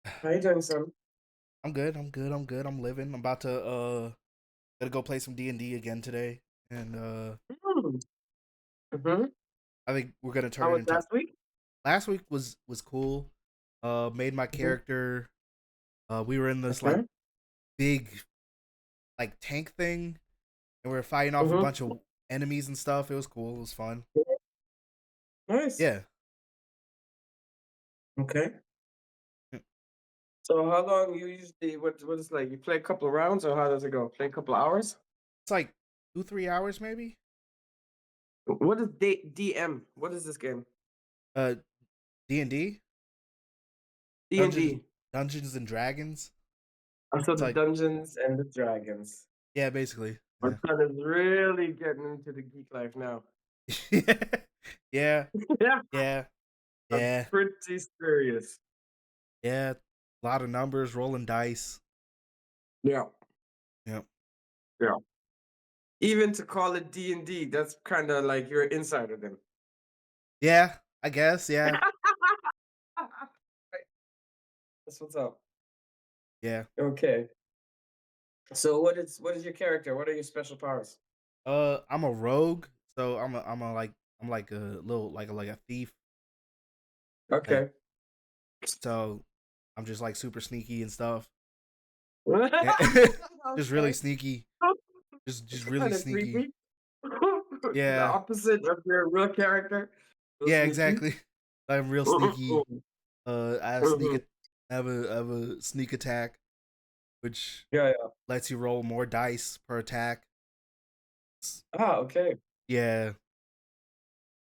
How you doing, son? I'm good. I'm good. I'm good. I'm living. I'm about to gonna go play some D&D again today, and Mm. Mm-hmm. I think we're gonna turn How it was into. last week? Last week was cool. Made my Mm-hmm. character. We were in this like Okay. big like tank thing, and we were fighting off a Mm-hmm. bunch of enemies and stuff. It was cool. It was fun. Nice. Yeah. Okay. So how long you usually what is like you play a couple of rounds or how does it go? Play a couple of hours? It's like 2 3 hours maybe. What is DM? What is this game? Uh, D&D, Dungeons D&D. Dungeons and Dragons. So It's the like Dungeons and the Dragons. yeah, basically. My Yeah. son is really getting into the geek life now. yeah. Yeah. Yeah. I'm Yeah. pretty serious. Yeah, a lot of numbers, rolling dice. Yeah. Yeah. Yeah. Even to call it D&D, that's kind of like you're an insider then. Yeah, I guess, yeah. That's what's up. Yeah. Okay. So what is your character? What are your special powers? I'm a rogue, so I'm like a little like a thief. Like Okay. so I'm just like super sneaky and stuff. Yeah. just really Okay. sneaky. Just It's really kind of sneaky. creepy. The Yeah. opposite of your real character. So Yeah, sneaky. exactly. I'm real sneaky. I have Mhm. I have a sneak attack, which Yeah, yeah. lets you roll more dice per attack. Ah, okay. Yeah,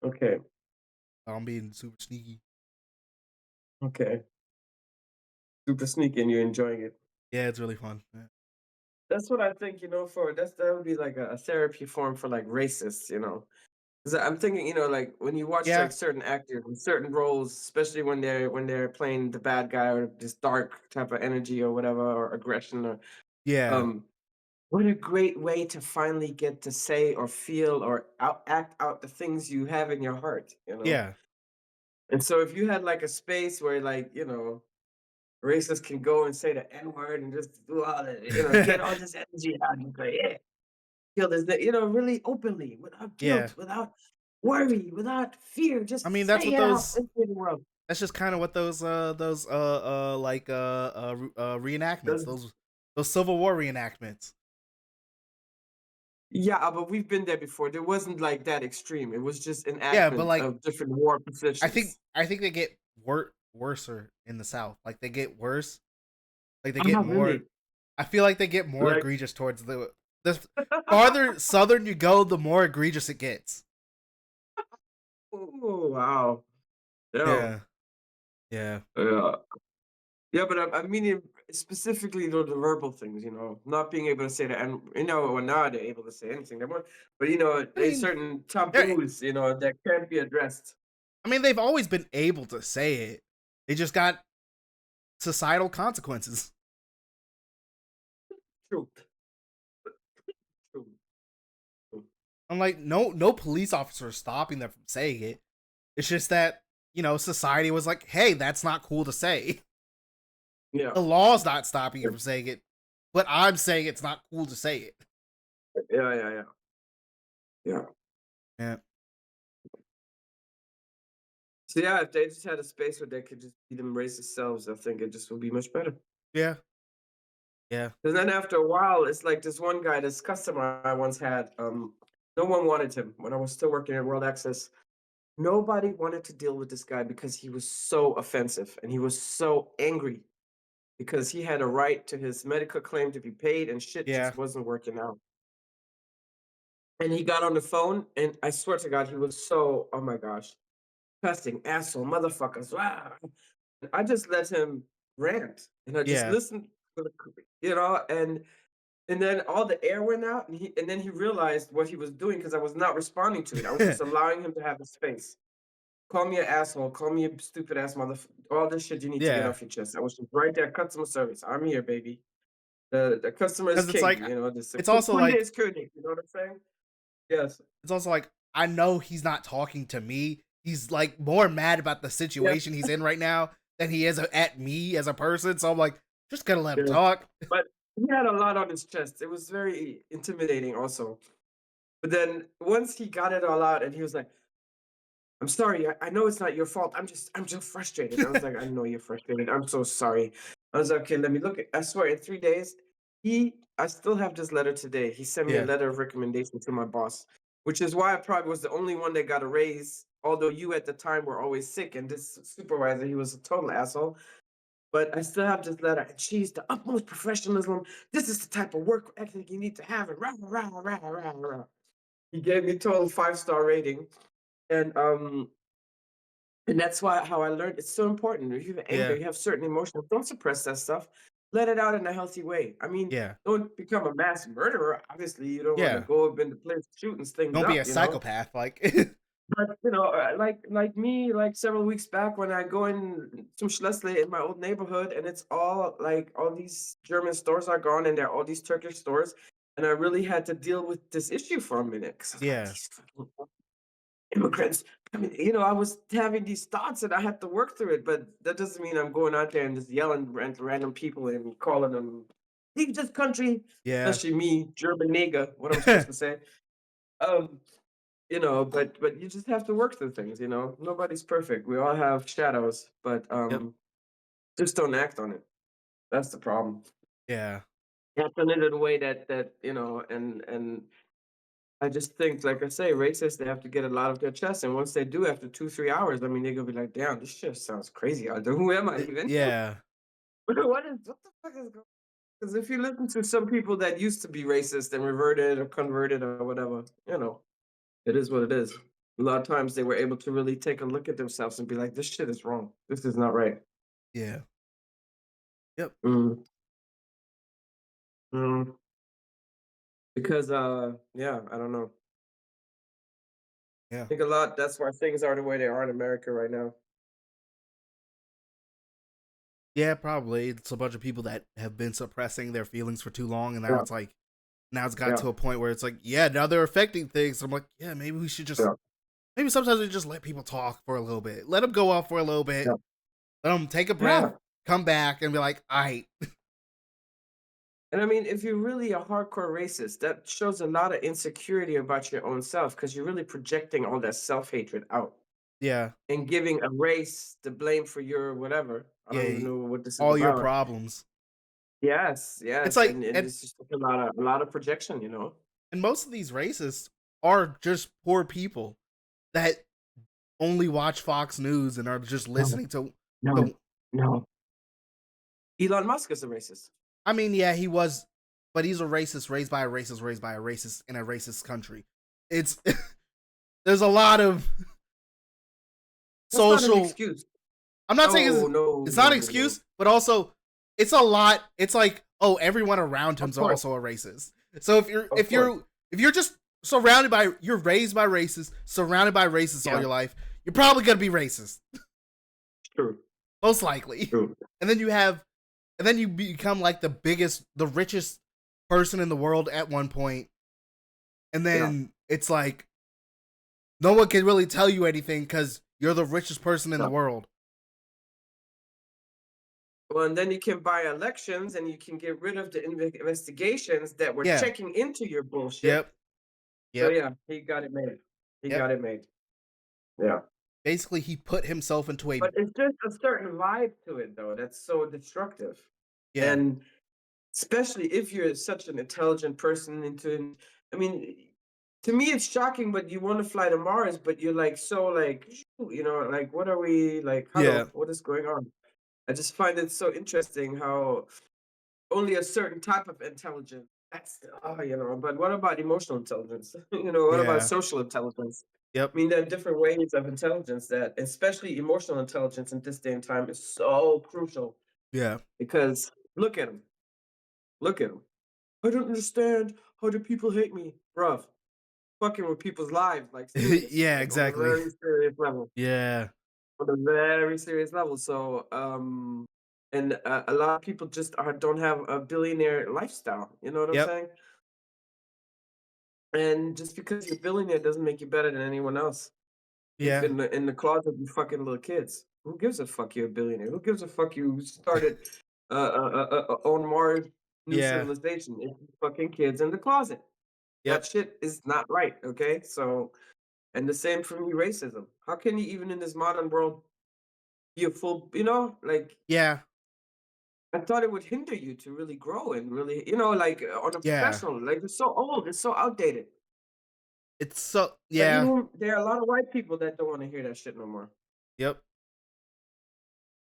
Okay. I'm being super sneaky. Okay. Super sneaky and you're enjoying it. Yeah, it's really fun. Yeah. That's what I think, for that would be like a therapy form for like racists, 'Cause I'm thinking, like when you watch Yeah, like certain actors in certain roles, especially when they're playing the bad guy or this dark type of energy or whatever or aggression or yeah, um what a great way to finally get to say or feel or act out the things you have in your heart. yeah. And so if you had like a space where like, racists can go and say the N word and just do all that, get all this energy out and go, yeah, feel this, really openly, without Yeah. guilt, without worry, without fear. I Just mean, that's say what it out those into the world. that's just kind of what those like reenactments, Does those Civil War reenactments. Yeah, but we've been there before. There wasn't like that extreme. It was just Yeah, but enactment like of different war positions. I think they get worser in the South. Like they get worse. Like they get Oh, more really? I feel like they get more Like, egregious towards the farther southern you go, the more egregious it gets. oh, wow. Yeah. Yeah. Yeah. Yeah. Yeah, but I'm meaning specifically the verbal things, not being able to say that. And, well, now they're able to say anything they want. But, I there's mean, certain they're taboos, that can't be addressed. I mean, they've always been able to say it. They just got societal consequences. True. True. True. I'm like, no police officer is stopping them from saying it. It's just that, society was like, hey, that's not cool to say. Yeah. The law's not stopping you from saying it, but I'm saying it's not cool to say it. Yeah, yeah, yeah. Yeah. Yeah. So yeah, if they just had a space where they could just be them racist selves, I think it just would be much better. Yeah. Yeah. And then after a while, it's like this one guy, this customer I once had, no one wanted him when I was still working at World Access. Nobody wanted to deal with this guy because he was so offensive and he was so angry because he had a right to his medical claim to be paid and shit Yeah. just wasn't working out. And he got on the phone and I swear to God, he was so, oh my gosh, cussing, asshole, motherfuckers. Wow. I just let him rant and I just Yeah. listened to and then all the air went out and then he realized what he was doing because I was not responding to it. I was just allowing him to have his space. Call me an asshole, call me a stupid ass all this shit you need to get yeah. off your chest. I was just right there, customer service. I'm here, baby. The customer is Because it's king, like, this it's also Kunde like, is König, you know what I'm saying? Yes. it's also like, I know he's not talking to me. He's like more mad about the Yeah. situation he's in right now than he is at me as a person. So I'm like, just gonna let him Yeah. talk. But he had a lot on his chest. It was very intimidating also. But then once he got it all out and he was like, "I'm sorry. I know it's not your fault. I'm just frustrated." I was like, "I know you're frustrated. I'm so sorry." I was like, "Okay, let me look at." I swear, in 3 days, I still have this letter today. He sent me a Yeah, letter of recommendation to my boss, which is why I probably was the only one that got a raise. Although you at the time were always sick, and this supervisor, he was a total asshole. But I still have this letter. And she's the utmost professionalism. This is the type of work ethic you need to have. And rah rah rah rah rah. He gave me total 5-star rating, and that's why how I learned it's so important. If you have anger, yeah, you have certain emotions, don't suppress that stuff. Let it out in a healthy way. I mean, yeah, don't become a mass murderer. Obviously, you don't want to yeah. go up into place shooting things Don't be a up, you know. psychopath. Like, But like me, like several weeks back when I go in to Schleswig in my old neighborhood, and it's all like all these German stores are gone, and there are all these Turkish stores, and I really had to deal with this issue for a minute because I was like, yeah, these fucking immigrants. I mean, I was having these thoughts and I had to work through it, but that doesn't mean I'm going out there and just yelling at random people and calling them, leave this country, yeah, especially me, German nigger, what I'm supposed to say. Um, but you just have to work through things, you know. Nobody's perfect. We all have shadows, but yep, just don't act on it. That's the problem. yeah, Act on it in a way that, and I just think, like I say, racists, they have to get a lot of their chest. And once they do, after 2, 3 hours, I mean, they're gonna be like, damn, this shit sounds crazy out there. Who am I even? yeah, What the fuck is going? Because if you listen to some people that used to be racist and reverted or converted or whatever, it is what it is. A lot of times they were able to really take a look at themselves and be like, this shit is wrong. This is not right. yeah, yep, Mm, mm. Because yeah, I don't know. yeah, I think a lot that's why things are the way they are in America right now. yeah. Probably it's a bunch of people that have been suppressing their feelings for too long, and Yeah, now it's got yeah, to a point where it's like, yeah, now they're affecting things. I'm like, yeah, maybe we should just yeah, maybe sometimes we just let people talk for a little bit, let them go off for a little bit, yeah. let them take a breath, Yeah. come back, and be like, all right, And I mean, if you're really a hardcore racist, that shows a lot of insecurity about your own self because you're really projecting all that self hatred out yeah, and giving a race the blame for your whatever. I don't even yeah, know what this is all your about. problems. Yes, It's yes, like, and it's just like a lot of projection. and most of these racists are just poor people that only watch Fox News and are just No, listening to no, the. no. Elon Musk is a racist. I mean, yeah, he was, but he's a racist raised by a racist raised by a racist in a racist country. It's there's a lot of That's not an social. excuse. I'm not saying No, no, it's not no, an no, no. excuse, but also it's a lot. It's like, oh, everyone around Of him's course, also a racist. So if you're of if course. you're if you're just surrounded by you're raised by racists, surrounded by racists all Yeah, your life, you're probably gonna be racist, true, most likely. true. And then you become like the richest person in the world at one point, and Yeah. then it's like no one can really tell you anything because you're the richest person in the Yeah. world. Well, and then you can buy elections and you can get rid of the investigations that were Yeah. checking into your bullshit. Yep. So Yep. yeah, he got it made. He Yep. got it made. Yeah. Basically, he put himself into a. But it's just a certain vibe to it though that's so destructive. Yeah. And especially if you're such an intelligent person into I mean, to me it's shocking, but you want to fly to Mars, but you're like so like like what are we like, Yeah. hello, what is going on? I just find it so interesting how only a certain type of intelligence. But what about emotional intelligence? What about Yeah. social intelligence? Yep. I mean, there are different ways of intelligence that, especially emotional intelligence in this day and time, is so crucial Yeah. because look at them. Look at them. I don't understand. How do people hate me? Bruv, fucking with people's lives, like serious, Yeah. like on a Exactly. very serious level. Yeah. On a very serious level. So, and a lot of people just don't have a billionaire lifestyle. You know what I'm Yep. saying? And just because you're a billionaire doesn't make you better than anyone else. If Yeah. in the closet you fucking little kids. Who gives a fuck you're a billionaire? Who gives a fuck you started on Mars new Yeah. civilization? It's fucking kids in the closet. That Yep. shit is not right, okay? So, and the same for me, racism. How can you even in this modern world be a full, like Yeah. I thought it would hinder you to really grow and really, like on a Yeah. professional, like it's so old, it's so outdated. It's so But yeah. even there are a lot of white people that don't want to hear that shit no more. Yep.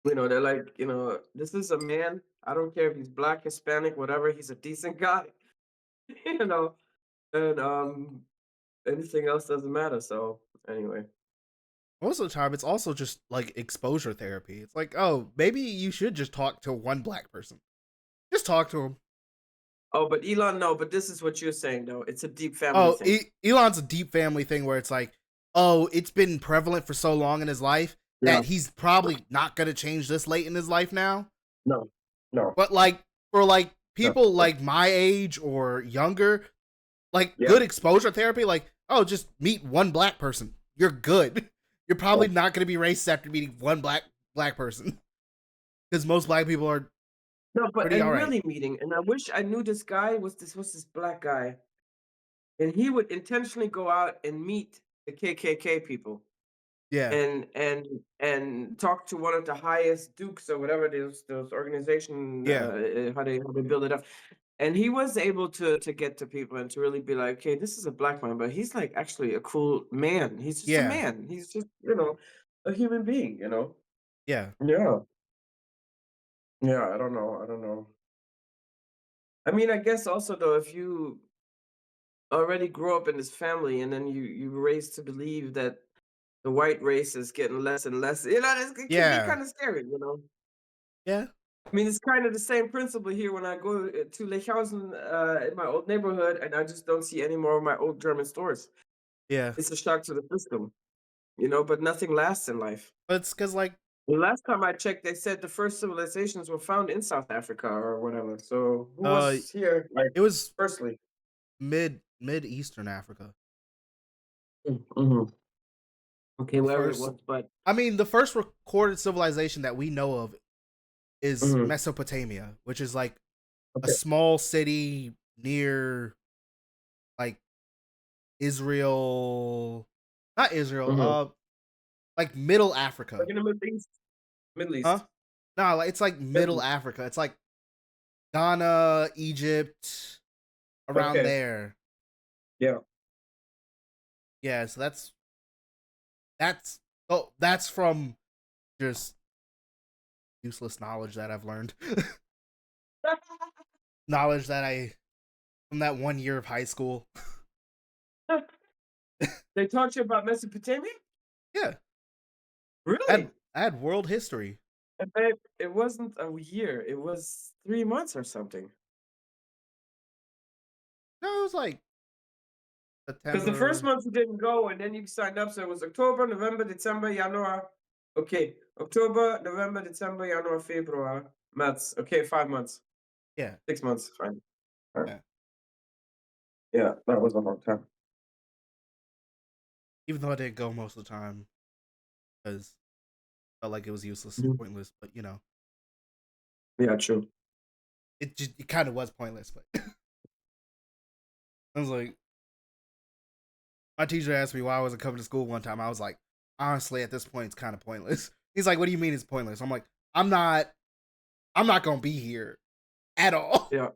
They're like, this is a man. I don't care if he's black, Hispanic, whatever. He's a decent guy, you know, and anything else doesn't matter. So anyway. Most of the time, it's also just like exposure therapy. It's like, oh, maybe you should just talk to one black person. Just talk to him. Oh, but Elon, no, but this is what you're saying though. It's a deep family Oh, thing. Elon's a deep family thing where it's like, oh, it's been prevalent for so long in his life Yeah. that he's probably not gonna change this late in his life now. No. No. But like for like No. people like my age or younger, like Yeah. good exposure therapy, like, oh, just meet one black person. You're good. You're probably Yeah. not gonna be racist after meeting one black person. Because most black people are No, but pretty all and right. really meeting, and I wish I knew this guy was this black guy, and he would intentionally go out and meet the KKK people. Yeah, And talk to one of the highest dukes or whatever those organization yeah, how they build it up, and he was able to get to people and to really be like, okay, this is a black man, but he's like actually a cool man. He's just a yeah, man. He's just a human being. yeah, Yeah, yeah. I don't know. I don't know. I mean, I guess also though, if you already grew up in this family and then you were raised to believe that the white race is getting less and less, it can be yeah, kind of scary. yeah, I mean, it's kind of the same principle here when I go to Lechhausen in my old neighborhood, and I just don't see any more of my old German stores. yeah. It's a shock to the system, but nothing lasts in life. But it's because like The last time I checked, they said the first civilizations were found in South Africa or whatever. So who was here, like, it was firstly? mid Eastern Africa. Mm-hmm. Okay, The wherever it first, was, but I mean, the first recorded civilization that we know of is mhm, Mesopotamia, which is like a okay. small city near like Israel, not Israel, Hmm. like Middle Like Africa, in the Middle East. Middle huh? East. No, like, it's like Middle Middle East. Africa. It's like Ghana, Egypt, around Okay. there. Yeah. Yeah, so that's that's from just useless knowledge that I've learned. Knowledge that I from that 1 year of high school. They taught you about Mesopotamia? Yeah, Really? I had world history. And babe, it wasn't a year, it was 3 months or something. No, it was like Because the first September. month you didn't go, and then you signed up, so it was October, November, December, January. Okay, October, November, December, January, February, March. Okay, 5 months. Yeah, 6 months, fine. Alright. yeah. Yeah, that was a long time. Even though I didn't go most of the time because felt like it was useless, Mhm. pointless. But Yeah, true. it kind of was pointless. But I was like, my teacher asked me why I wasn't coming to school one time. I was like, honestly, at this point, it's kind of pointless. He's like, what do you mean it's pointless? I'm like, I'm not, I'm not gonna be here at all. Yeah,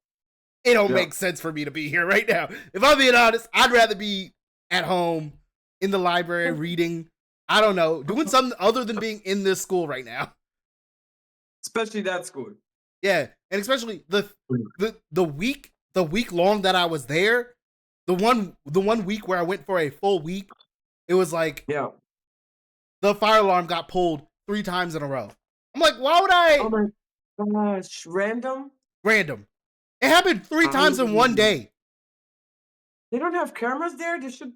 It don't yeah. make sense for me to be here right now. If I'm being honest, I'd rather be at home in the library reading. I don't know, doing something other than being in this school right now. Especially that school. Yeah, and especially the week long that I was there, the one week where I went for a full week, it was like Yeah. the fire alarm got pulled 3 times in a row. I'm like, why would Oh I? my gosh, random? Random. It happened 3 times in one I day. They don't have cameras there? They should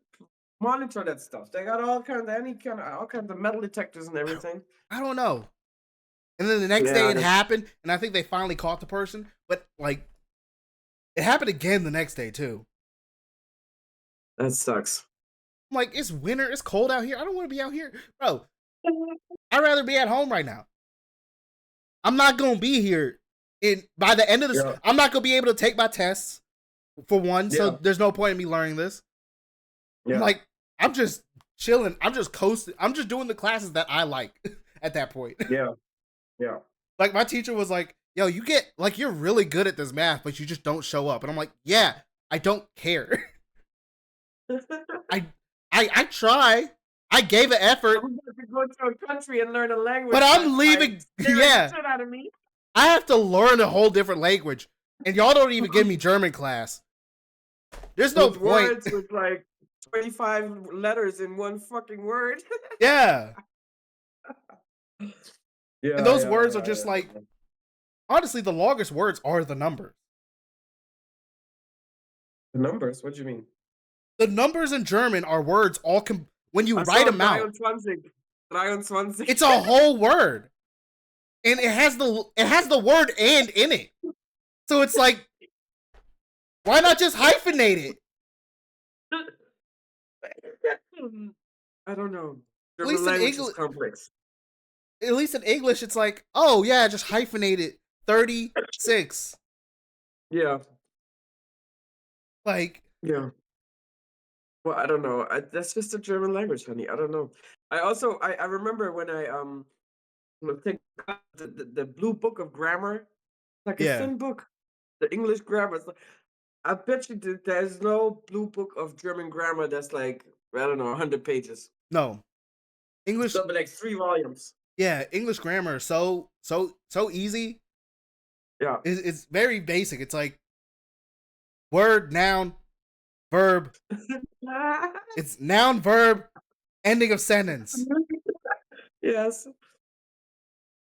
monitor that stuff. They got all kinds of metal detectors and everything. I don't know. And then the next day Yeah, it happened, and I think they finally caught the person. But like, it happened again the next day too. that sucks. I'm like, it's winter, it's cold out here. I don't want to be out here, bro. I'd rather be at home right now. I'm not gonna be here. And by the end of this, Yeah, I'm not gonna be able to take my tests for one. So yeah, there's no point in me learning this. I'm yeah, like, I'm just chilling. I'm just coasting. I'm just doing the classes that I like at that point. yeah, yeah. Like my teacher was like, "Yo, you get like you're really good at this math, but you just don't show up." And I'm like, "Yeah, I don't care. I I try. I gave an effort, I'm about to go to a country and learn a but language I'm that's like leaving. scaring the Yeah, shit out of me. I have to learn a whole different language, and y'all don't even give me German class. There's no With point." words with like 25 letters in one fucking word. Yeah, and Yeah, those yeah, words are yeah, just yeah, like yeah. honestly, the longest words are the numbers. The numbers, what do you mean? The numbers in German are words when you I write saw them out. 23. 23. It's a whole word, and it has the word "and" in it. So it's like, why not just hyphenate it? I don't know. At German least in language is English, complex. it's like, oh yeah, just hyphenate it. 36. Yeah, Like, yeah. Well, I don't know. That's just the German language, honey. I don't know. I remember when I think the blue book of grammar, like a yeah, thin book, the English grammar. I bet you there's no blue book of German grammar that's like I don't know 100 pages. no English. Something like 3 volumes. Yeah, English grammar is so easy. Yeah. It's very basic. It's like word, noun, verb. It's noun, verb, ending of sentence. Yes.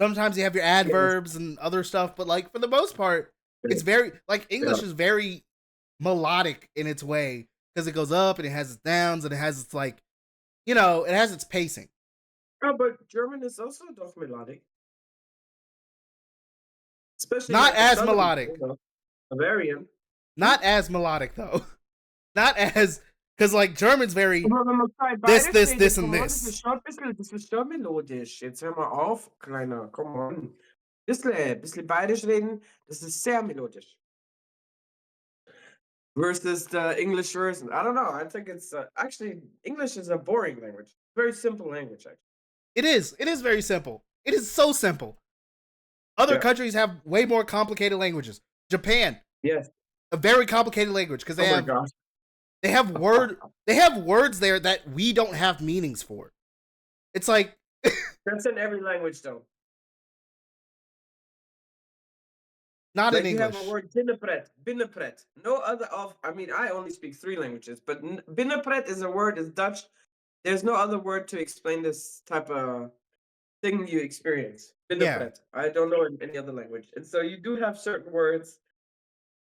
Sometimes you have your Yes. adverbs and other stuff, but like for the most part, it's very like Yeah. English is very melodic in its way because it goes up and it has its downs and it has its like it has its pacing. Oh, but German is also doch melodic, especially Not like the as southern, melodic. Bavarian. Not as melodic though. Not as because like German's very Aber wenn man zwei this, beides this, redet, this, and come on, this. das ist schon melodisch. Jetzt hör mal auf, Kleiner, come on. Bisschen bayerisch reden, das ist sehr melodisch. Versus the English version. I don't know. I think it's actually English is a boring language. Very simple language, actually. It is. It is very simple. It is so simple. Other Yeah. countries have way more complicated languages. Japan, Yes. a very complicated language because Oh my gosh. they have word they have words there that we don't have meanings for. It's like That's in every language, though. not in Like you have a English. word binnenpret. No other of. I mean, I only speak 3 languages, but binnenpret is a word. It's Dutch. There's no other word to explain this type of thing you experience. Yeah, Binnenpret. I don't know in any other language, and so you do have certain words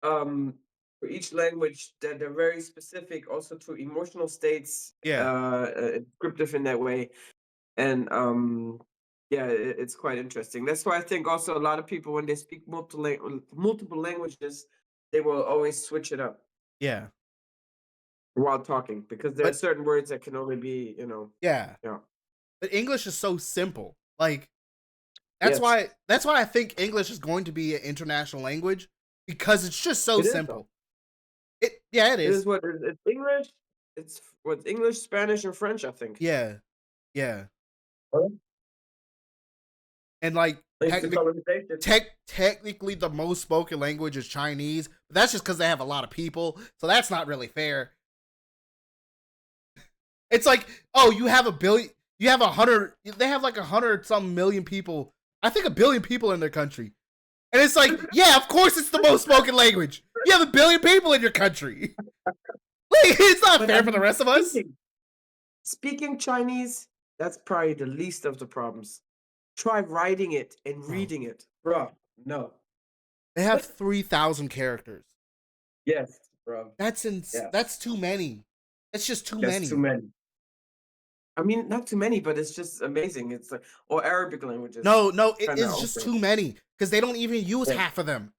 for each language that are very specific, also to emotional states, yeah, descriptive in that way, and yeah, it's quite interesting. That's why I think also a lot of people when they speak multiple languages, they will always switch it up yeah. while talking because there are But certain words that can only be, yeah, yeah, but English is so simple. Like yes, that's why I think English is going to be an international language because it's just so it is though. simple. It It is is. what it's English. It's what English, Spanish, and French. I think. Yeah, yeah. Huh? And like Thanks to colonization. technically the most spoken language is Chinese, but that's just because they have a lot of people, so that's not really fair. It's like, oh, you have a billion, you have 100, they have like 100 some million people. I think 1 billion people in their country, and it's like, yeah, of course it's the most spoken language. You have 1 billion people in your country. Like, it's not But I fair for the mean, rest of us. speaking Chinese, that's probably the least of the problems. Try writing it and Bro, reading it, bro. No. they have 3,000 characters. Yes, bro. Yes, That's too many. That's just too that's too many. many. I mean, not too many, but it's just amazing. It's like, or Arabic languages, No, no, it kind of is just also. too many because they don't even use Yeah. half of them.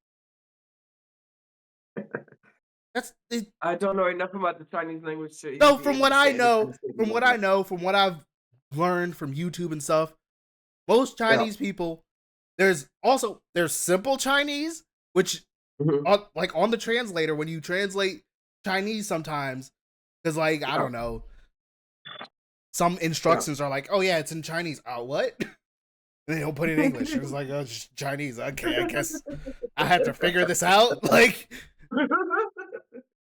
That's it, I don't know enough about the Chinese language to even no. be able to say any kind of From statement like what I that. know, from what I've learned from YouTube and stuff, most Yeah. Chinese people, there's simple Chinese, which Mhm. like on the translator when you translate Chinese sometimes, because like I Yeah. don't know, some Yeah. instructions are like, oh yeah, it's in Chinese. Oh what? And they don't put it in English. It was like, oh, it's Chinese. Okay, I guess I have to figure this out. Like,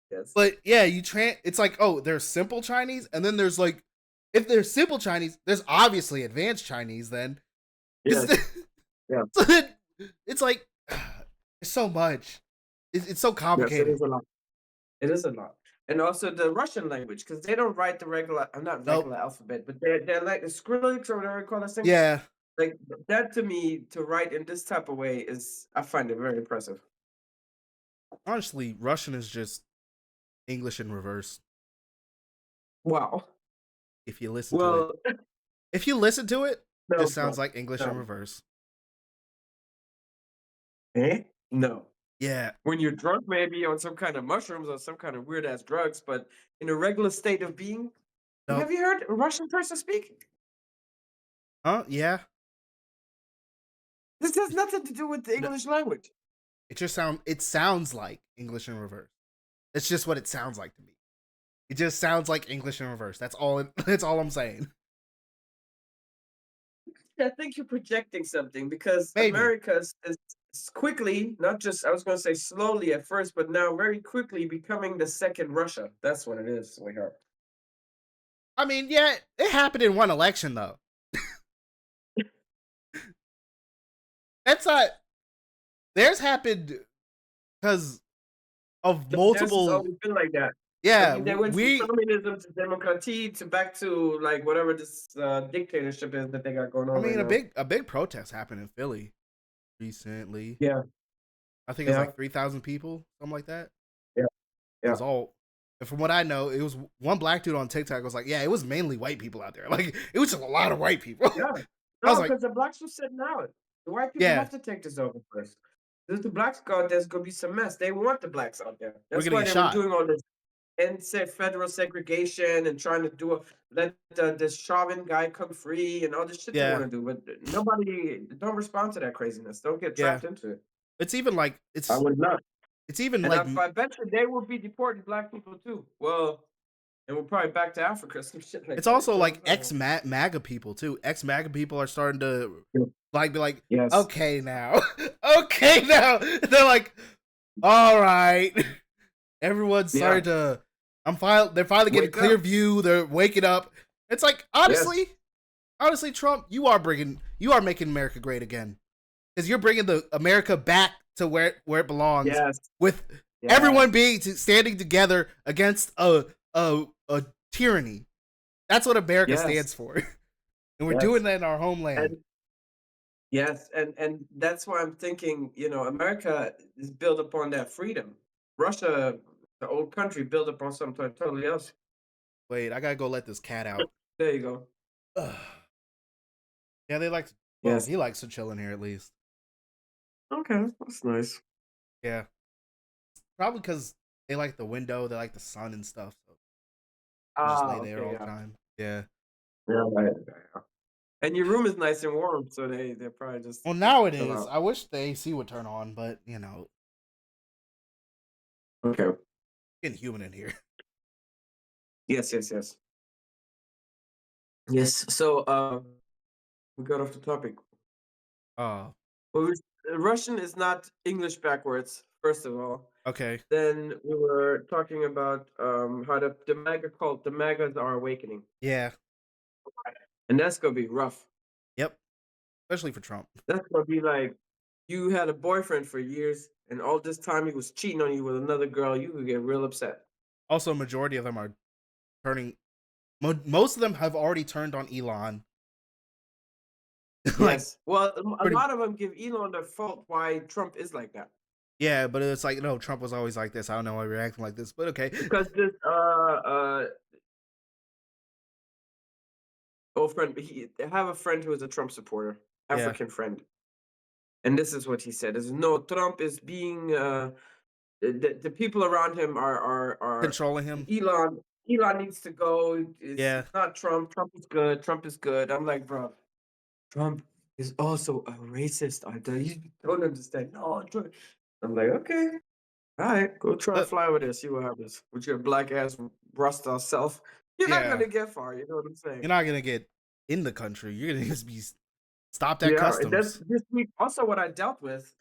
Yes. but yeah, it's like, oh, there's simple Chinese, and then there's like, if there's simple Chinese, there's obviously advanced Chinese then. Because Yes. Yeah. it's like it's so much. It's so Yes, it complicated. is a lot. It is a lot. And also the Russian language, because they don't write the regular not Nope. regular alphabet, but they're like the Skrillex or whatever you call those things. Yeah. Like, that to me, to write in this type of way is I find it very impressive. Honestly, Russian is just English in reverse. Wow. If you listen to it, Well, if you listen to it, no, just sounds no, like English in no. reverse. Eh? No. Yeah. When you're drunk, maybe on some kind of mushrooms or some kind of weird ass drugs, but in a regular state of being, Nope. have you heard a Russian person speak? Huh? Yeah. This has nothing to do with the No, English language. it sounds like English in reverse. It's just what it sounds like to me. It just sounds like English in reverse. That's all that's all I'm saying. I think you're projecting something because Maybe. America is quickly, not just, I was going to say slowly at first, but now very quickly becoming the second Russia. That's what it is, sweetheart. I mean, yeah, it happened in one election though. That's not theirs happened because of Theirs has multiple. always been like that. I Yeah, mean, they went from we. communism to democracy to back to like whatever this dictatorship is that they got going I on right mean, now. a big protest happened in Philly recently. Yeah, I think it was yeah, like 3,000 people, something like that. yeah, It yeah, was all. And from what I know, it was one black dude on TikTok was like, "Yeah, it was mainly white people out there. Like, it was just a lot of white people." yeah. I was No, like, because the blacks were sitting out. The white people "Yeah, have to take this over first. If the blacks go out, there's gonna be some mess. They want the blacks out there. we're That's gonna why get they were shot." doing all this and say federal segregation and trying to let this Chauvin guy come free and all this shit they want Yeah, to do. But nobody don't respond to that craziness. Don't get yeah. trapped into it. It's even like I would not. it's even And like I bet you they will be deporting black people too. Well, and we're probably back to Africa, some shit like it's that. also You know like what I'm saying? MAGA people too. Ex MAGA people are starting to Yeah. like be like, Yes. okay now, okay now. They're like, all right. Everyone's Yeah. starting to. They're finally getting a Wake clear up. view. They're waking up. It's like Yes. honestly, Trump, you are making America great again because you're bringing the America back to where it belongs Yes. with Yes. everyone standing together against a tyranny. That's what America Yes. stands for, and we're doing Yes. that in our homeland. And yes, and that's why I'm thinking, America is built upon that freedom. Russia, the old country, built upon something totally else. Wait, I gotta go let this cat out. There you go. Ugh. Yeah, they like. Well, Yes. he likes to chill in here at least. Okay, that's nice. Yeah, probably because they like the window, they like the sun and stuff. So they just Ah, lay there okay, all the yeah. time. Yeah. Yeah, right. Yeah, yeah. And your room is nice and warm, so they probably just Well, now it chill is. out. I wish the AC would turn on, but Okay. getting human in here. Yes, yes, yes. Yes. So, we got off the topic. Oh, Well, Russian is not English backwards, first of all. okay. Then we were talking about how the MAGA cult, the MAGAs are awakening, Yeah. and that's gonna be rough. Yep. Especially for Trump. That's gonna be like you had a boyfriend for years, and all this time he was cheating on you with another girl. You could get real upset. Also, a majority of them are turning. Most of them have already turned on Elon. Like Yes. Well, a pretty. lot of them give Elon the fault why Trump is like that Yeah, but it's like no, Trump was always like this. I don't know why we're acting like this, but okay. because this old friend, I have a friend who is a Trump supporter, Yeah, African friend, and this is what he said: "Is no, Trump is being the people around him are controlling him. Elon. Elon needs to go. Yeah. It's not Trump. Trump is good. Trump is good. I'm like, bro, Trump is also a racist. You don't understand. No, I'm like, okay, all right, go try Uh, fly with it. See what happens with your black ass rust self. You're not yeah. gonna get far. You know what I'm You're saying? not gonna get in the country. You're gonna just be stopped at Yeah, and that's customs. this week. Also, what I dealt with,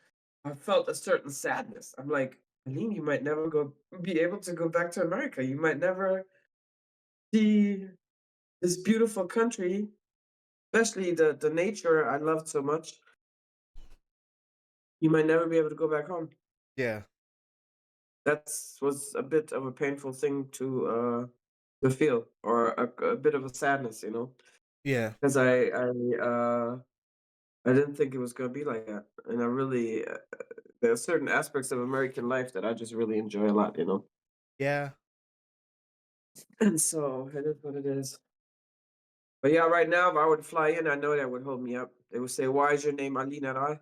I felt a certain sadness. I'm like, Aline, you might never be able to go back to America. You might never see this beautiful country, especially the nature I loved so much. You might never be able to go back home. Yeah. That's was a bit of a painful thing to feel, or a bit of a sadness, you know, Yeah. because I didn't think it was gonna be like that, and I really there are certain aspects of American life that I just really enjoy a lot, you know. Yeah. And so it is what it is. But yeah, right now, if I were to fly in, I know that would hold me up. They would say, "Why is your name Ali Nara?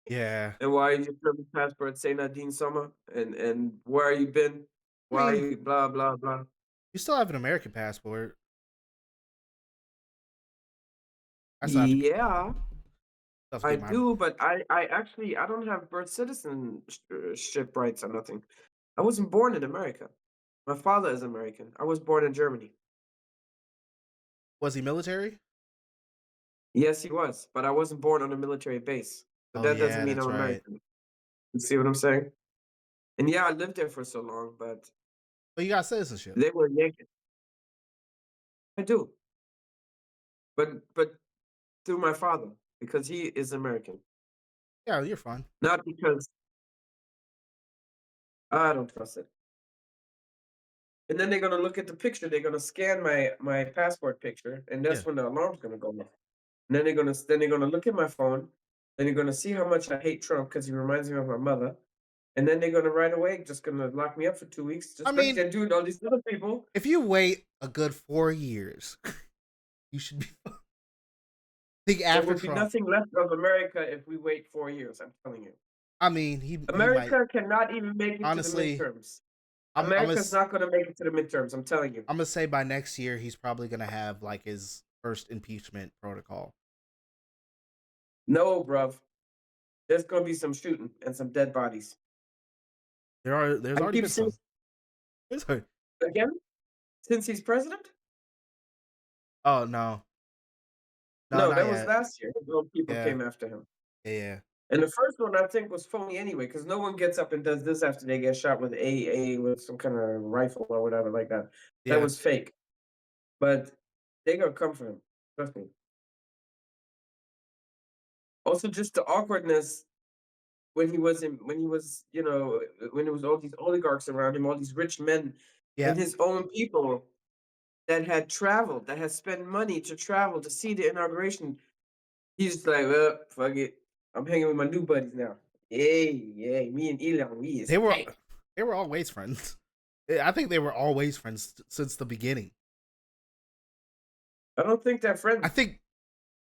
Yeah. And why is your German passport say Nadine Sommer? And where you been? I Why mean, you blah blah blah." you still have an American passport. I still have to Yeah, I get mine. do, but I actually I don't have birth citizenship rights or nothing. I wasn't born in America. My father is American. I was born in Germany. Was he military? Yes, he was, but I wasn't born on a military base. So Oh that doesn't yeah, mean that's I'm right. American. You see what I'm saying? And yeah, I lived there for so long, but But you got citizenship. they were yanking. I do, but through my father because he is American, Yeah, you're fine. not because I don't trust it. And then they're gonna look at the picture. They're gonna scan my passport picture, and Yeah. that's when the alarm's gonna go off. And then they're gonna look at my phone. Then they're gonna see how much I hate Trump because he reminds me of my mother. And then they're gonna right away just gonna lock me up for 2 weeks, I just like mean, they're doing all these other people. if you wait a good 4 years, you should be. I think There after will be Trump. nothing left of America if we wait 4 years. I'm telling you. I mean, he might America cannot even make it to the honestly. midterms. I'm America's not gonna make it to the midterms. I'm telling you. gonna say by next year he's probably gonna have like his first impeachment protocol. No, bruv. There's gonna be some shooting and some dead bodies. There's I already keep been saying some. There's again since he's president. oh no, no, No, not that was yet. last year. No people Yeah, came after him. yeah, And the first one I think was phony anyway, because no one gets up and does this after they get shot with AA with some kind of rifle or whatever like that. That yeah, was fake. But they gonna come for him. Trust me. Also, just the awkwardness when he was, when there was all these oligarchs around him, all these rich men yeah. and his own people that had traveled, that had spent money to travel to see the inauguration. He's just like, well, fuck it. I'm hanging with my new buddies now. Yay, yay. Me and Elon, we is They were tight. they were always friends. I think they were always friends since the beginning. I don't think they're I friends. think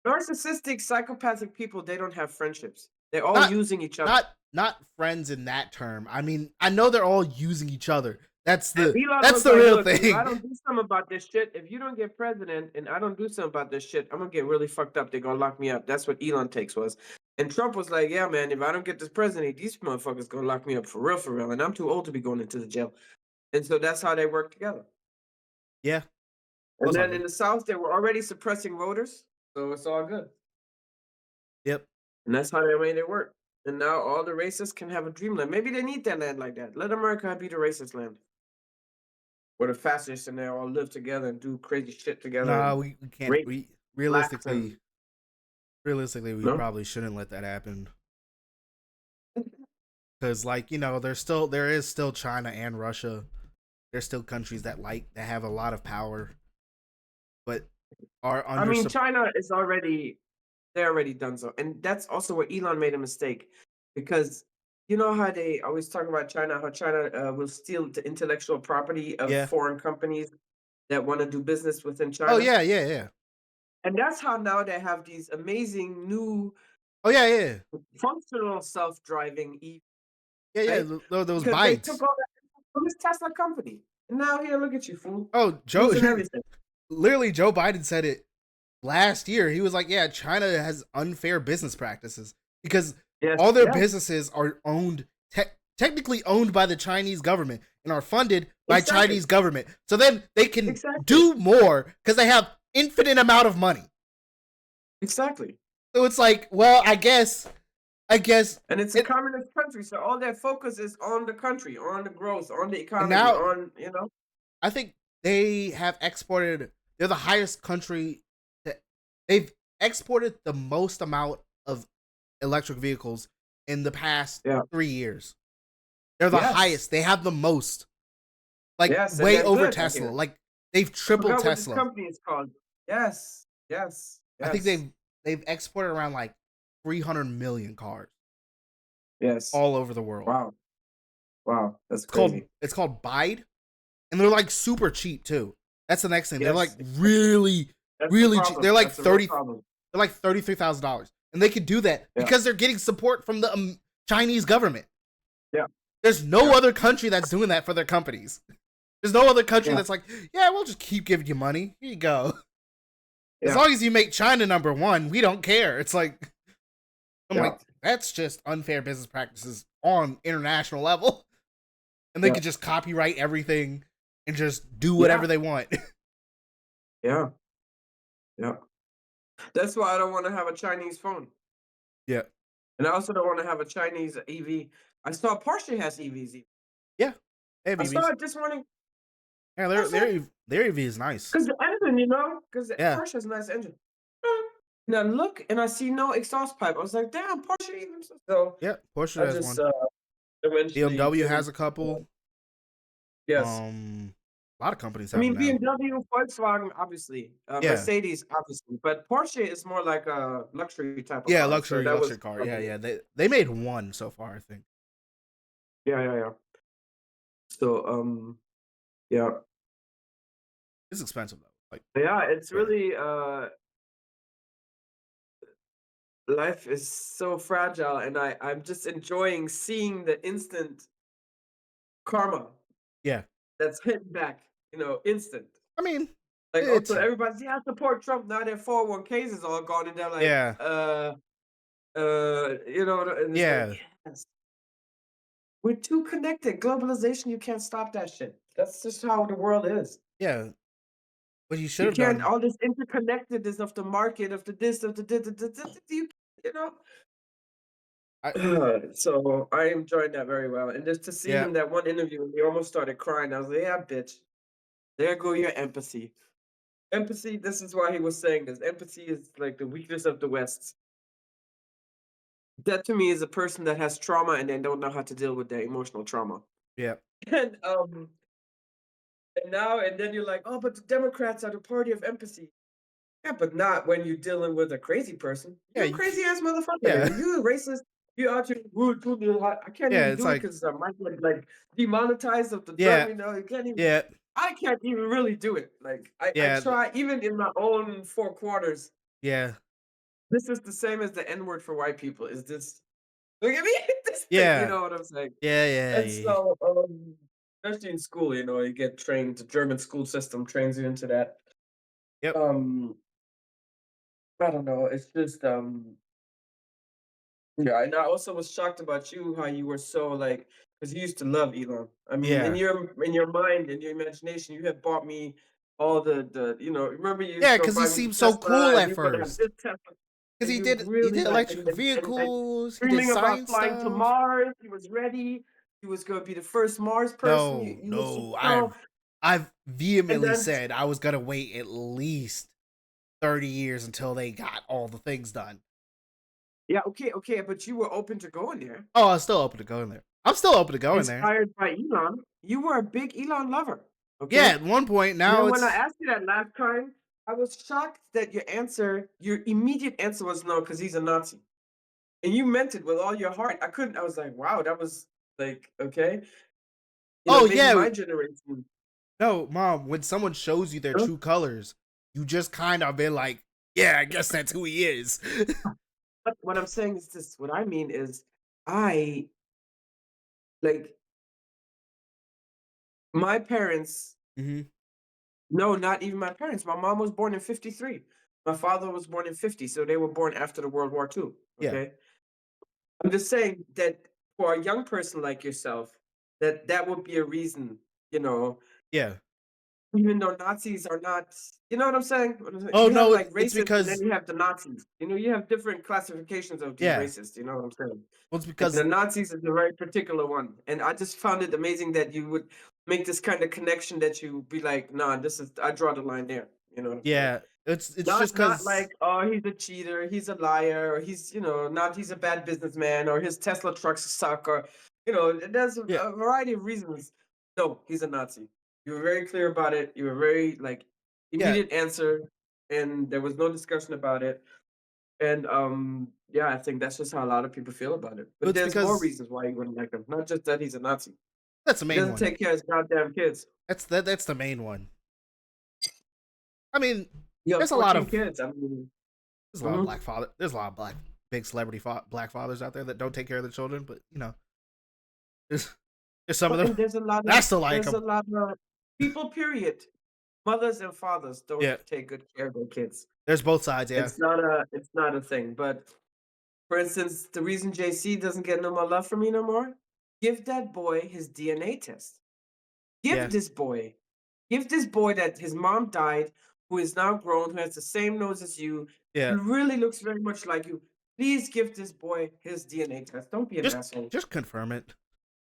Narcissistic, psychopathic people, they don't have friendships. They're all not using each other. not friends in that term. I mean, I know they're all using each other. And Elon That's was the like, real look, if I thing. don't do something about this shit, if you don't get president and I don't do something about this shit, I'm gonna get really fucked up. They're gonna lock me up. That's what Elon takes was. And Trump was like, yeah, man, if I don't get this president, these motherfuckers gonna lock me up for real. And I'm too old to be going into the jail. And so that's how they work together. Yeah, And that's all then good. in the South, they were already suppressing voters. So it's all good. Yep. And that's how they made it work. And now all the racists can have a dreamland. Maybe they need that land like that. Let America be the racist land. Where the fascists and they all live together and do crazy shit together No, and we can't. rape We blacks and realistically we no. probably shouldn't let that happen because like there is still China and Russia. There's still countries that have a lot of power, but are I under mean, China is already they're already done so. And that's also where Elon made a mistake. Because you know how they always talk about China, how China will steal the intellectual property of yeah. foreign companies that want to do business within Oh China. yeah, yeah, yeah. And that's how now they have these amazing new Oh yeah, yeah, functional self-driving EV, yeah, yeah. right? Those Because they took bikes. all that from this Tesla company. And now here, look at you, fool, Oh, Joe, losing everything. literally, Joe Biden said it last year. He was like, "Yeah, China has unfair business practices because Yes, all their yes, businesses are owned, technically owned by the Chinese government and are funded by exactly, Chinese government. So then they can exactly, do more because they have infinite amount of money. exactly. So it's like, well, I guess, And it's a it, communist country, so all their focus is on the country, on the growth, on the and economy, now on you know. I think they have exported. They're the highest country that they've exported the most amount of electric vehicles in the past Yeah. 3 years. They're the Yes. highest. They have the most, like Yes, and way they're over good, I Tesla. hear. Like they've I tripled forgot what this Tesla. company is called. Yes, yes, I think yes, they've exported around like 300 million cars yes. all over the world. Wow, wow, that's It's called crazy. it's called Bide, and they're like super cheap too. That's the next thing. They're like Yes, exactly. really, That's the really cheap. problem. That's the real problem. They're like $33,000, and they could do that Yeah, because they're getting support from the Chinese government. yeah, There's no yeah, other country that's doing that for their companies. There's no other country yeah, that's like, yeah, we'll just keep giving you money. Here you go. As yeah, long as you make China number one, we don't care. It's like, I'm yeah, like, that's just unfair business practices on international level. And they yeah, could just copyright everything and just do yeah, whatever they want. yeah, yeah. That's why I don't wanna have a Chinese phone, Yeah. and I also don't wanna have a Chinese EV. I saw Porsche has EVs. Yeah. They have I saw EVs. it this morning. Yeah, I said, their EV is nice. "'Cause the engine, you know, 'cause the Yeah. Porsche has a nice engine." And I look and I see no exhaust pipe. I was like, "Damn, Porsche even." So Yeah. Porsche I has just, one. eventually BMW get has into a couple. yes. A lot of companies I have them mean, now. BMW, Volkswagen, obviously, Yeah. Mercedes, obviously, but Porsche is more like a luxury type of Yeah, car, so luxury that was luxury car. Yeah, something. yeah. They made one so far, I think. Yeah, yeah, yeah. So, yeah. It's expensive though. Like Yeah, it's crazy. really, life is so fragile, and I'm just enjoying seeing the instant karma Yeah. that's hitting back, instant. I mean, Like, also, it's everybody's, "Yeah, support Trump." Now their 401ks is all gone, and they're like, yeah. and it's like, Yeah. "Yes, we're too connected. Globalization, you can't stop that shit. That's just how the world is. Yeah. What you should You have can't done. all this interconnectedness of the market, of the this, of the you know? I So, I enjoyed that very well, and just to see yeah. him that one interview, he almost started crying. I was like, "Yeah, bitch. There go your empathy." Empathy, this is why he was saying this. Empathy is like the weakness of the West. That to me is a person that has trauma and they don't know how to deal with their emotional trauma. Yeah. And and then you're like, oh, but the Democrats are the party of empathy. Yeah, but not when you're dealing with a crazy person. Yeah, You're a you crazy ass yeah. motherfucker. You a racist. You out here rude to me. I can't Yeah, even it's do it like because I might get like demonetized of the drug. yeah. You can't even. Yeah. I can't even really do it. Like I Yeah. try even in my own four quarters. Yeah. This is the same as the N word for white people. Is this look at me? This thing, you Yeah. know what I'm saying? Yeah, yeah, And yeah. so, especially in school, you get trained. The German school system trains you into that. Yep. Um, I don't know. It's just, yeah. And I also was shocked about you, how you were so like, because you used to love Elon. I mean, in Yeah. your mind, in your imagination, you had bought me all remember you used Yeah, to go because he buy me seemed so Tesla, cool and at you're gonna have first. this Tesla, Because and you he really did like, electric and vehicles, he dreaming about designed flying to stuff. Mars. He was ready. He was gonna be the first Mars person. No, You was, no. I've and vehemently then said I was gonna wait at least 30 years until they got all the things done. yeah, okay, okay, but you were open to going there. Oh, I was still open to going there. I'm still open to going there. Inspired by Elon. You were a big Elon lover, Yeah, okay? at one point. And Now then when I it's asked you that last time, I was shocked that your immediate answer was no, because he's a Nazi. And you meant it with all your heart. I was like, wow, that was like, okay. oh Maybe yeah, my generation. no, mom. When someone shows you their Huh? true colors, you just kind of been like, yeah, I guess that's who he is. But what I'm saying is this, what I mean is I like My parents Mhm. no, not even my parents. My mom was born in '53. My father was born in '50, so they were born after the World War II, Yeah. okay? I'm just saying that for a young person like yourself, that would be a reason, you know, Yeah. even though Nazis are not, you know what I'm saying? What I'm saying? Oh, You have no, like it's racists and then because you have the Nazis. You know, you have different classifications of these yeah. racists. You know what I'm saying? Well, it's And the because Nazis is a very particular one. And I just found it amazing that you would make this kind of connection that you be like, nah, this is, I draw the line there. You know what I'm saying? yeah, it's just Not because like, oh, he's a cheater, he's a liar, or he's, not he's a bad businessman, or his Tesla trucks suck, or there's a, yeah, a variety of reasons. No, he's a Nazi. You were very clear about it. You were very like yeah, immediate answer, and there was no discussion about it. And yeah, I think that's just how a lot of people feel about it. But it's there's more because reasons why you wouldn't like him, not just that he's a Nazi. that's the He main doesn't one. take care of his goddamn kids. That's the main one. I mean, You have there's a lot 14 of kids. I mean, there's a lot of mhm. black father there's a lot of big celebrity black fathers out there that don't take care of their children, but there's there's some of Well, them and there's a lot that I of still like there's a them. lot of people, period. Mothers and fathers don't Yeah, take good care of their kids. there's both sides. Yeah, It's not a thing. But for instance, the reason JC doesn't get no more love from me no more, give that boy his DNA test. Give yeah, this boy, give this boy that his mom died, who is now grown, who has the same nose as you, yeah. who really looks very much like you. Please give this boy his DNA test. Don't be an Just asshole. just confirm it.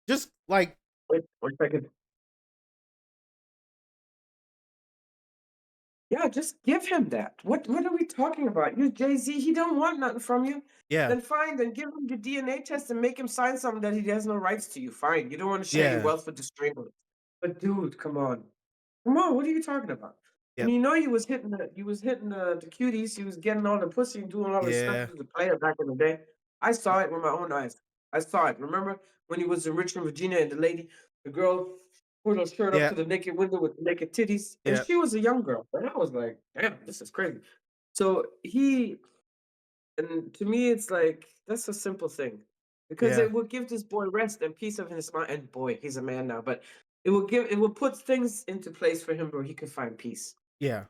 Just like Wait a second. Yeah, just give him that. What are we talking about? You're Jay-Z, he don't want nothing from you. yeah, Then fine, then give him the DNA test and make him sign something that he has no rights to you. Fine. You don't want to share your yeah, wealth with the strangers. But dude, come on. Come on, what are you talking about? And yep, you was hitting the cuties, he was getting all the pussy and doing all this stuff. yeah, He was a player back in the day. I saw it with my own eyes. I saw it. Remember when he was in Richmond, Virginia, and the girl put her shirt up yeah, to the naked window with the naked titties, and yeah, she was a young girl. And I was like, damn, this is crazy. So and to me, it's like that's a simple thing because yeah, it will give this boy rest and peace of his mind. And boy, he's a man now, but it will put things into place for him where he can find peace. yeah,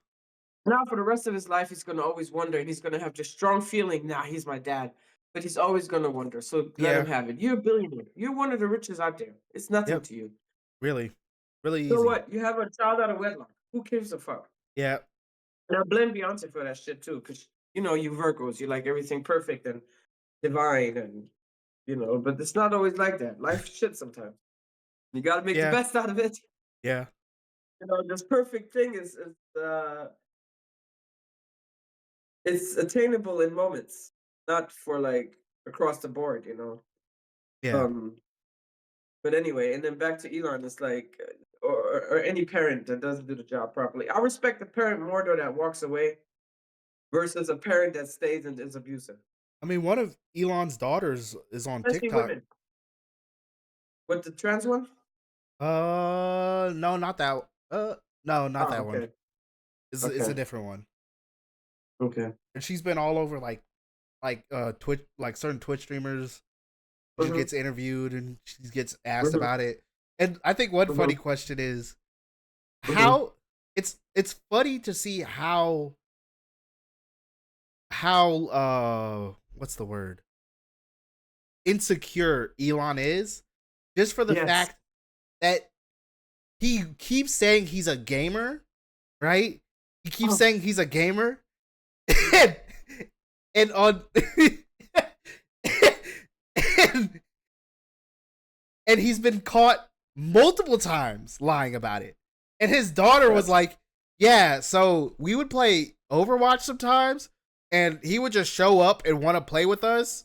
Now, for the rest of his life, he's gonna always wonder, and he's gonna have this strong feeling. Nah, he's my dad, but he's always gonna wonder. So let him yeah, have it. You're a billionaire. You're one of the richest out there. It's nothing yep. to you. Really, really So easy. what? You have a child out of wedlock. Who gives a fuck? Yeah, And I blame Beyonce for that shit too, because you Virgos, you like everything perfect and divine, and but it's not always like that. Life is shit sometimes. You got to make the yeah, best out of it. yeah, This perfect thing is it's attainable in moments, not for like across the board. yeah. Um, but anyway, and then back to Elon, it's like, or any parent that doesn't do the job properly. I respect the parent more though that walks away versus a parent that stays and is abusive, I mean, one of Elon's daughters is on especially TikTok. women. With the trans one? No, not that. No, not Oh, that one. okay, It's a okay, different one. okay. And she's been all over Twitch, like certain Twitch streamers. She Mm-hmm, gets interviewed and she gets asked mm-hmm, about it. And I think one mm-hmm, funny question is mm-hmm. how it's funny to see how what's the word, insecure Elon is, just for the Yes. fact that he keeps saying he's a gamer, right? He keeps Oh, saying he's a gamer, and, and on and, and he's been caught multiple times lying about it. And his daughter was yes. like, "Yeah, so we would play Overwatch sometimes, and he would just show up and want to play with us.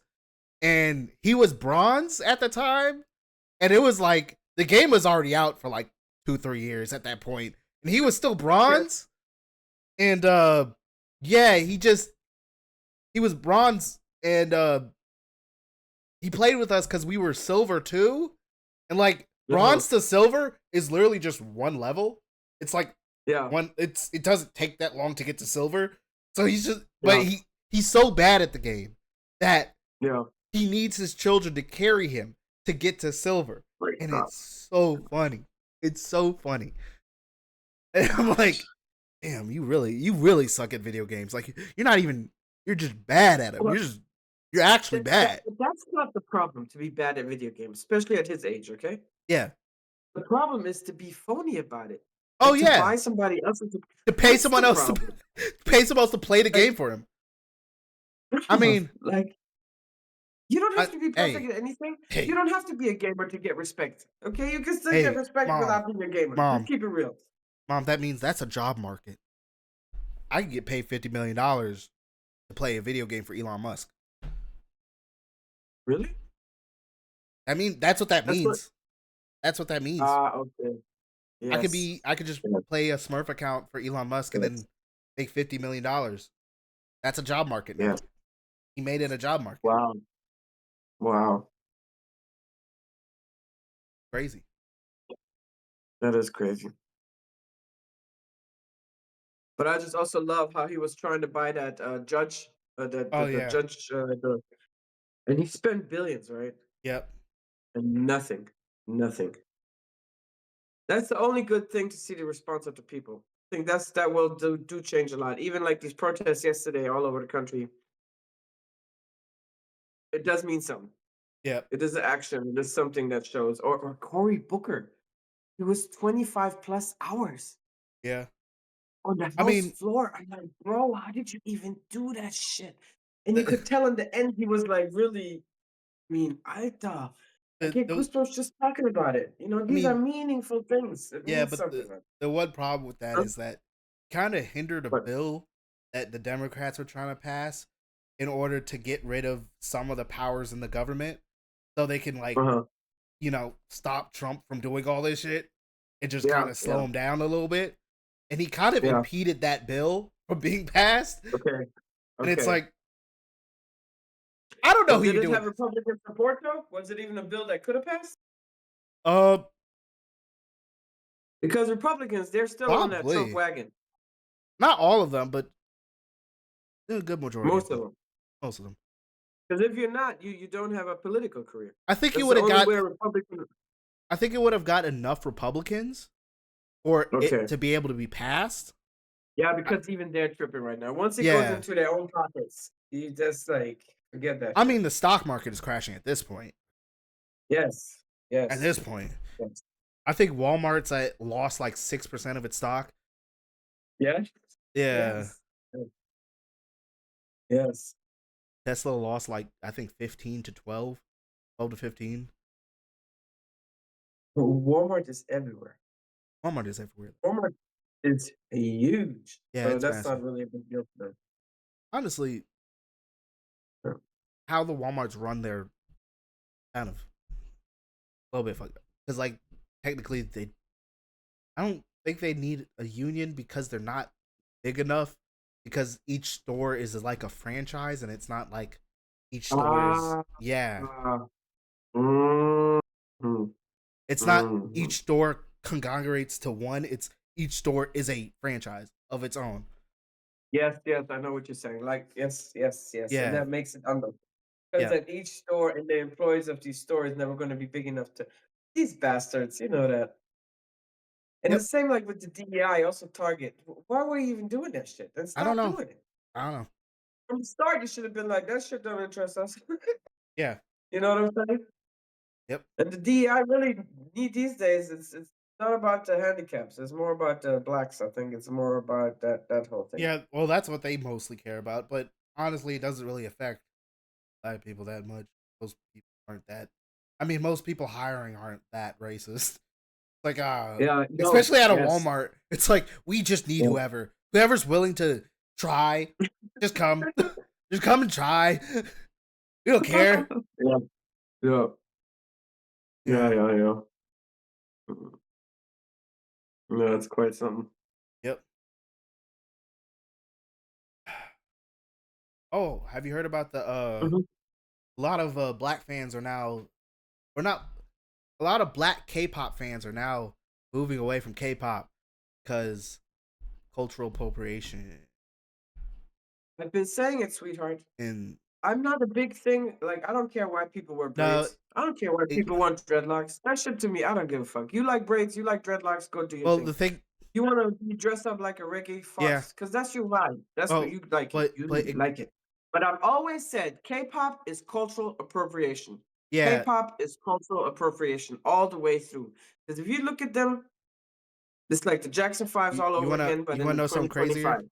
And he was bronze at the time, and it was like the game was already out for like 2-3 years at that point, and he was still Yes. bronze. And yeah, he was bronze, and he played with us because we were silver too. And like Uh-huh. bronze to silver is literally just one level. It's like Yeah. one. It doesn't take that long to get to silver. So he's just, but Yeah. he's so bad at the game that Yeah. he needs his children to carry him to get to silver, Great and stuff. it's so funny. It's so funny. And I'm like, Gosh. damn, you really suck at video games. Like you're not even you're just bad at them. Well, You're actually that bad. that's not the problem to be bad at video games, especially at his age, okay? Yeah. The problem is to be phony about it, Oh like, to yeah. buy somebody else's To pay that's someone the else to problem. pay someone else to play the Like, game for him. I bruh, mean, like, you don't have to be perfect hey, at anything. You hey, don't have to be a gamer to get respect, okay? You can still get hey, respect mom, without being a gamer. Let's mom, keep it real. mom. That means that's a job market. I can get paid $50 million to play a video game for Elon Musk. Really? I mean, that's what that That's what means. That's what that means. okay. Yes. I could just Yes, play a Smurf account for Elon Musk and yes, then make $50 million. That's a job market now. yes. He made it a job market. Wow, wow. Crazy. That is crazy. But I just also love how he was trying to buy that, judge, that Oh the yeah. judge, and he spent billions, right? Yep. And nothing, nothing. That's the only good thing to see the response of the people. I think that will do change a lot. Even like these protests yesterday all over the country, it does mean something. Yep. It is an action. It is something that shows. Or Cory Booker, he was 25 plus hours Yeah. on the I House mean, floor. I'm like, bro, how did you even do that shit? And you the could tell in the end he was like really. I mean, I get the goosebumps just talking about it. I These are mean, meaningful things. It yeah, means but something. Man. the one problem with that Huh? is that kind of hindered a But bill that the Democrats were trying to pass in order to get rid of some of the powers in the government so they can like, uh-huh. stop Trump from doing all this shit and just kind Yeah, of slow yeah, him down a little bit. And he kind of yeah. impeded that bill from being passed. Okay, And it's okay. like, I don't know But who did you're it doing have this. Republican support though? Was it even a bill that could have passed? Uh, Because Republicans, they're still on that Trump Probably. wagon. Not all of them, but a good majority of Most of them. them. Most of them. Because if you're not, you don't have a political career. I think it That's would the have only got way a Republican. I think it would have got enough Republicans for it Okay. to be able to be passed. Yeah, I, because even they're tripping right now. Once it goes yeah. into their own pockets, you just like forget that I shit. mean, the stock market is crashing at this point. Yes. At Yes. this point, Yes. I think Walmart's at lost like 6% of its stock. Yes. Yeah, Yes. Yes. Tesla lost like I think 15 to 12, 12 to 15. But Walmart is everywhere. Walmart is everywhere. Walmart is huge, Yeah, so it's that's not massive. really a big deal for them. Honestly, Yeah. how the WalMarts run their kind of a little bit fucked up because like technically they I don't think they need a union because they're not big enough because each store is like a franchise and it's not like each store is Ah, yeah. ah, mhm, It's not mhm. each store congregates to one. It's each store is a franchise of its own. Yes, yes, I know what you're saying. Like, yes, yes, yes, and Yeah. that makes it under because Yeah. at each store and the employees of these stores never gonna be big enough to these bastards, you know that. And the Yep. same like with the DEI, also Target. Why were you even doing that shit? Then I don't stop know. doing it. I don't know. From the start, you should have been like, that shit don't interest us. Yeah. You know what I'm saying? Yep. And the DEI really need these days, it's not about the handicaps. It's more about the blacks. I think it's more about that whole thing. Yeah. Well, that's what they mostly care about. But honestly, it doesn't really affect black people that much. Most people aren't that. I mean, most people hiring aren't that racist. Like, Yeah, no, especially at a yes, Walmart, it's like we just need yeah, whoever's willing to try, just come, just come and try. We don't care. yeah, yeah, yeah, Yeah. yeah, yeah. Mhm. Yeah, it's quite something. Yep. Oh, have you heard about the Mhm. a lot of black fans are now or not a lot of black K-pop fans are now moving away from K-pop because cultural appropriation I've been saying it, sweetheart. and I'm not a big thing. Like, I don't care why people wear no, braids. I don't care why It, people want dreadlocks. That shit to me, I don't give a fuck. You like braids, you like dreadlocks, go do your well, thing. the thing, You wanna be dressed up like a reggae yeah. fox, because that's your vibe. That's what Oh, you like it. but You like it. But I've always said K-pop is cultural appropriation. yeah. K-pop is cultural appropriation all the way through. Because if you look at them, it's like the Jackson 5s all over again, but You in wanna the know something crazier? 2025. You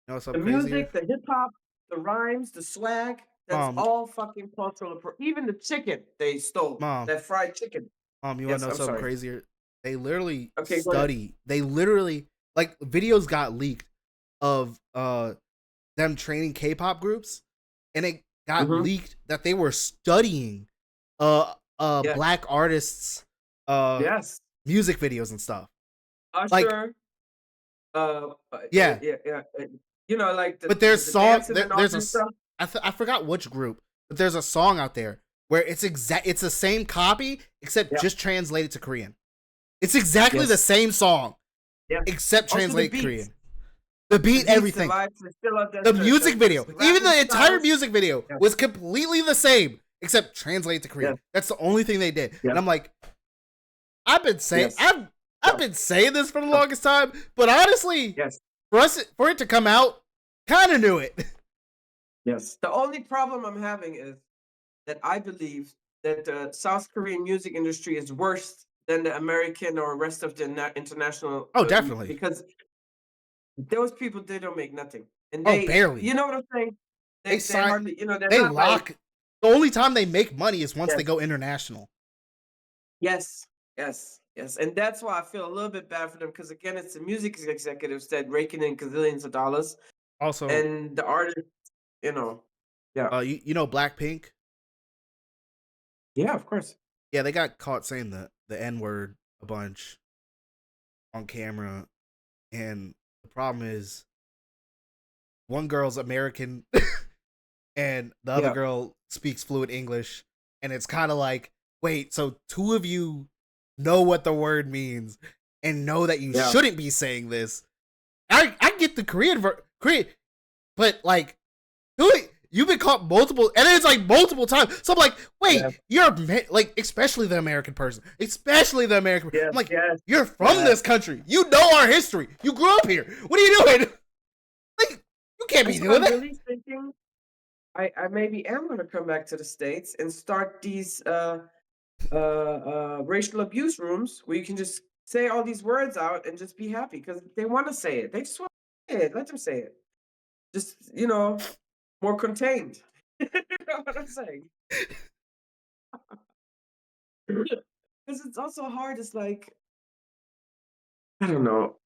know The something crazier? music, the hip hop, the rhymes, the swag, that's Mom, all fucking cultural even the chicken they stole, mom, that fried chicken. you wanna Yes, know I'm something sorry. crazier? They literally Okay, go ahead. study. They literally like videos got leaked of them training K-pop groups, and it got Mhm. leaked that they were studying Yeah. black artists Yes. music videos and stuff. Like, Usher, yeah, yeah, yeah, you know, like but there's the song dancing and all there's a this stuff. I forgot which group, but there's a song out there where it's the same copy except Yeah. just translated to Korean. It's exactly the Yes. same song Yeah. except Also the translated beats. Korean. The The beat, beats, the everything. vibes, they still have The music video, the even rapping the entire styles. music video Yeah. was completely the same except translated to Yeah. Korean. That's the only thing they did. Yeah. And I'm like, I've been saying Yes. I've So, been saying this for the so, longest time, but honestly, yes. for it to come out, kind of knew it. Yes. The only problem I'm having is that I believe that the South Korean music industry is worse than the American or rest of the international, Oh, definitely. because those people, they don't make nothing, and Oh, you barely. know what I'm saying? They They sign hardly, they're they not like. lock the only time they make money is once they Yes, go international. yes, yes, yes, and that's why I feel a little bit bad for them, because again, it's the music executives that raking in gazillions of dollars, Also, and the artist, you know, yeah, you know Blackpink? yeah, of course, Yeah, they got caught saying the N word a bunch on camera, and the problem is one girl's American and the other yeah, girl speaks fluent English, and it's kind of like, wait, so two of you know what the word means and know that you yeah, shouldn't be saying this. I get the Korean, but like, you've been caught multiple, and it's like multiple times. So I'm like, yeah, wait, you're like, especially the American person, especially the American. yes, I'm like, yes, you're from yes. this country. You know our history. You grew up here. What are you doing? Like, you can't be That's what doing I'm that. really thinking. I maybe am gonna come back to the States and start these racial abuse rooms where you can just say all these words out and just be happy because they want to say it. They just want to say it. Let them say it. Just, more contained. You know what I'm saying? Because it's also hard. It's like, I don't know,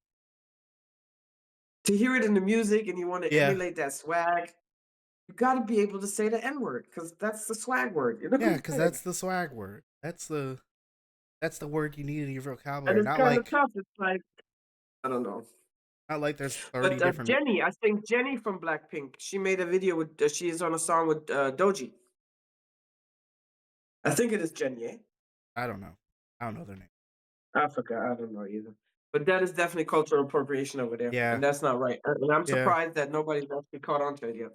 to hear it in the music and you want to Yeah, emulate that swag. You got to be able to say the N word because that's the swag word. You know what yeah, I'm because saying? that's the swag word. That's the word you need in your And vocabulary. it's kind of tough. It's like, I don't know. Not like there's 30 But different. Jenny, I think Jenny from Blackpink, she made a video with, she is on a song with Doji. I think it is Jenny, eh? I don't know. I don't know their name. I forgot. I don't know either. But that is definitely cultural appropriation over there, and Yeah, that's not right. And I'm yeah, surprised that nobody's actually caught on to it yet.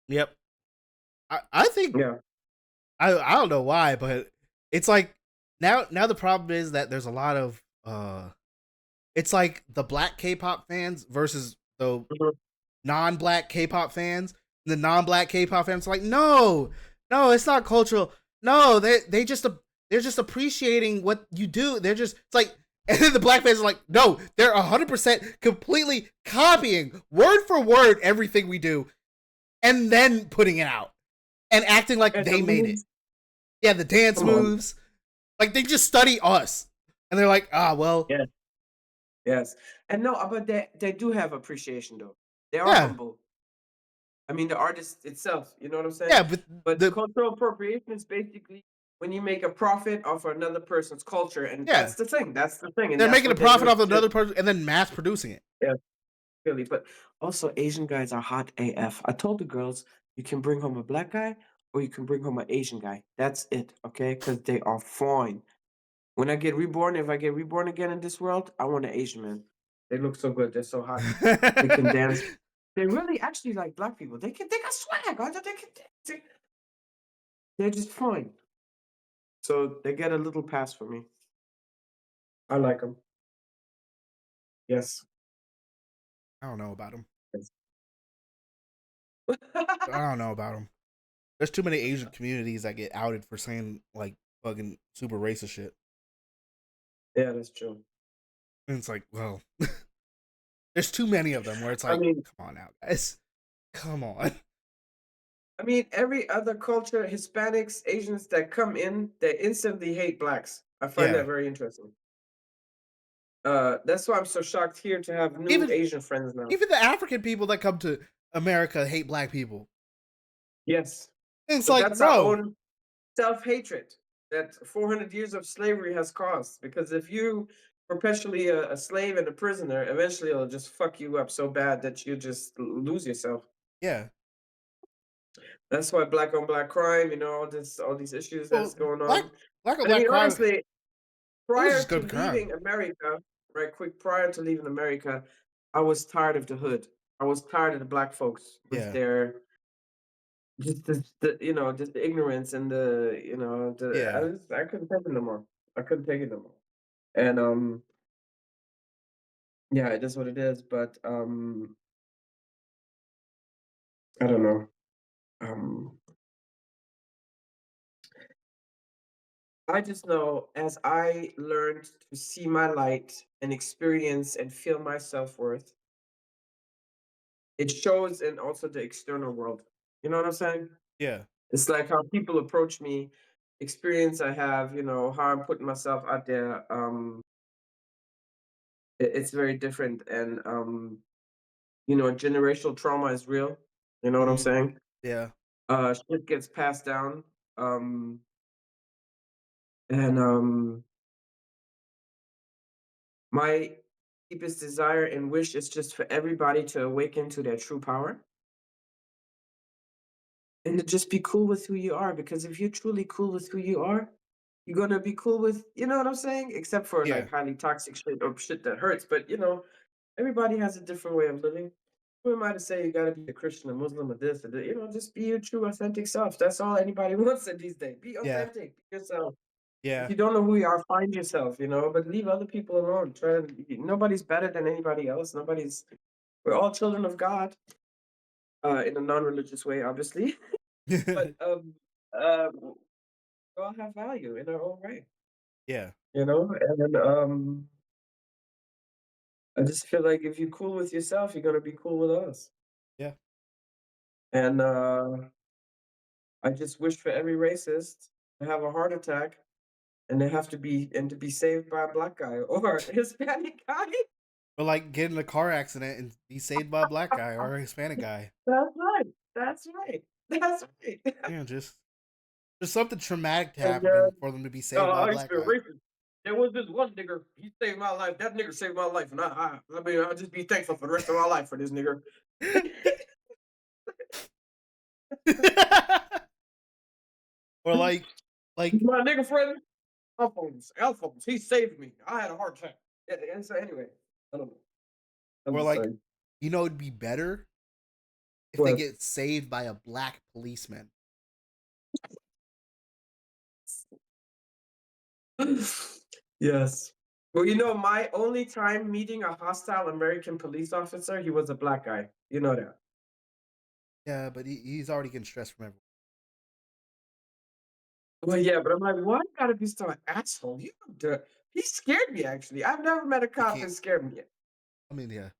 yep. I think Yeah. I don't know why, but it's like now the problem is that there's a lot of it's like the black K-pop fans versus the Mhm. non-black K-pop fans. The non-black K-pop fans are like, no, no, it's not cultural. No, they're just appreciating what you do. They're just it's like, and then the black fans are like, no, they're 100% completely copying word for word everything we do, and then putting it out and acting like And the they made it. moves, Yeah, the dance come on. moves, like they just study us, and they're like, ah, well, Yes, yes. And no, but they do have appreciation though. They are yeah, humble. I mean, the artist itself, you know what I'm saying? yeah, but But the cultural appropriation is basically when you make a profit off another person's culture, and yeah, that's the thing. That's the thing, and they're that's making a what they're profit doing. off another person and then mass producing it. Yeah, really. But also, Asian guys are hot AF. I told the girls you can bring home a black guy or you can bring home an Asian guy. That's it, okay? Because they are fine. When I get reborn, if I get reborn again in this world, I want an Asian man. They look so good. They're so hot. They can dance. They really actually like black people. They got swag. They're just fine. So they get a little pass for me. I like them. Yes. I don't know about them. Yes. I don't know about them. There's too many Asian communities that get outed for saying like fucking super racist shit. Yeah, that's true. And it's like, well, there's too many of them where it's I like, mean, come on now, guys. Come on. every other culture, Hispanics, Asians that come in, they instantly hate blacks. I find that Yeah. very interesting. That's why I'm so shocked here to have new Even Asian friends now. even the African people that come to America hate black people. Yes, And it's but like, that's our bro, own self-hatred that 400 years of slavery has caused. Because if you perpetually a slave and a prisoner, eventually it'll just fuck you up so bad that you just lose yourself. yeah. That's why black on black crime, all these issues that's Well, going black on. black on And I black mean, crime, honestly, it was prior just to good crime. leaving America, right quick, prior to leaving America, I was tired of the hood. I was tired of the black folks with Yeah. their just the ignorance and Yeah. I couldn't take it no more. I couldn't take it no more. And yeah, it is what it is. But I don't know. Um, I just know as I learned to see my light and experience and feel my self worth, it shows in also the external world. You know what I'm saying? Yeah. It's like how people approach me, experience I have, how I'm putting myself out there. It's very different, and generational trauma is real. You know what I'm Mhm. saying? Yeah. Shit gets passed down, um, and my deepest desire and wish is just for everybody to awaken to their true power and to just be cool with who you are. Because if you're truly cool with who you are, you're gonna be cool with, you know what I'm saying? Except for Yeah. like highly toxic shit or shit that hurts. But everybody has a different way of living. Who am I to say you gotta be a Christian, a Muslim, or this, or that? Just be your true, authentic self. That's all anybody wants in these days. Be Yeah. authentic, be yourself. If Yeah. you don't know who you are, find yourself, but leave other people alone. Nobody's better than anybody else. We're all children of God, in a non-religious way, obviously. But we all have value in our own way, Yeah. and then I just feel like if you're cool with yourself, you're gonna be cool with us. Yeah. And I just wish for every racist to have a heart attack and to be saved by a black guy or a Hispanic guy. Or like get in a car accident and be saved by a black guy or a Hispanic guy. That's right. That's right. That's right. Yeah, just something traumatic to And happen for them to be saved by a I used black to be guy. racist. There was this one nigger. He saved my life. That nigger saved my life, and I'll just be thankful for the rest of my life for this nigger. Or like My nigger friend, Alphonse, he saved me. I had a heart attack. Yeah, and so anyway, I don't know. I'm or just like saying. it'd be better if they What? get saved by a black policeman. Yes. Well, my only time meeting a hostile American police officer, he was a black guy. You know that. Yeah, but he's already getting stressed from everyone. Well, yeah, but I'm like, why you gotta be so asshole? He scared me actually. I've never met a He cop can't. that scared me. I mean, yeah,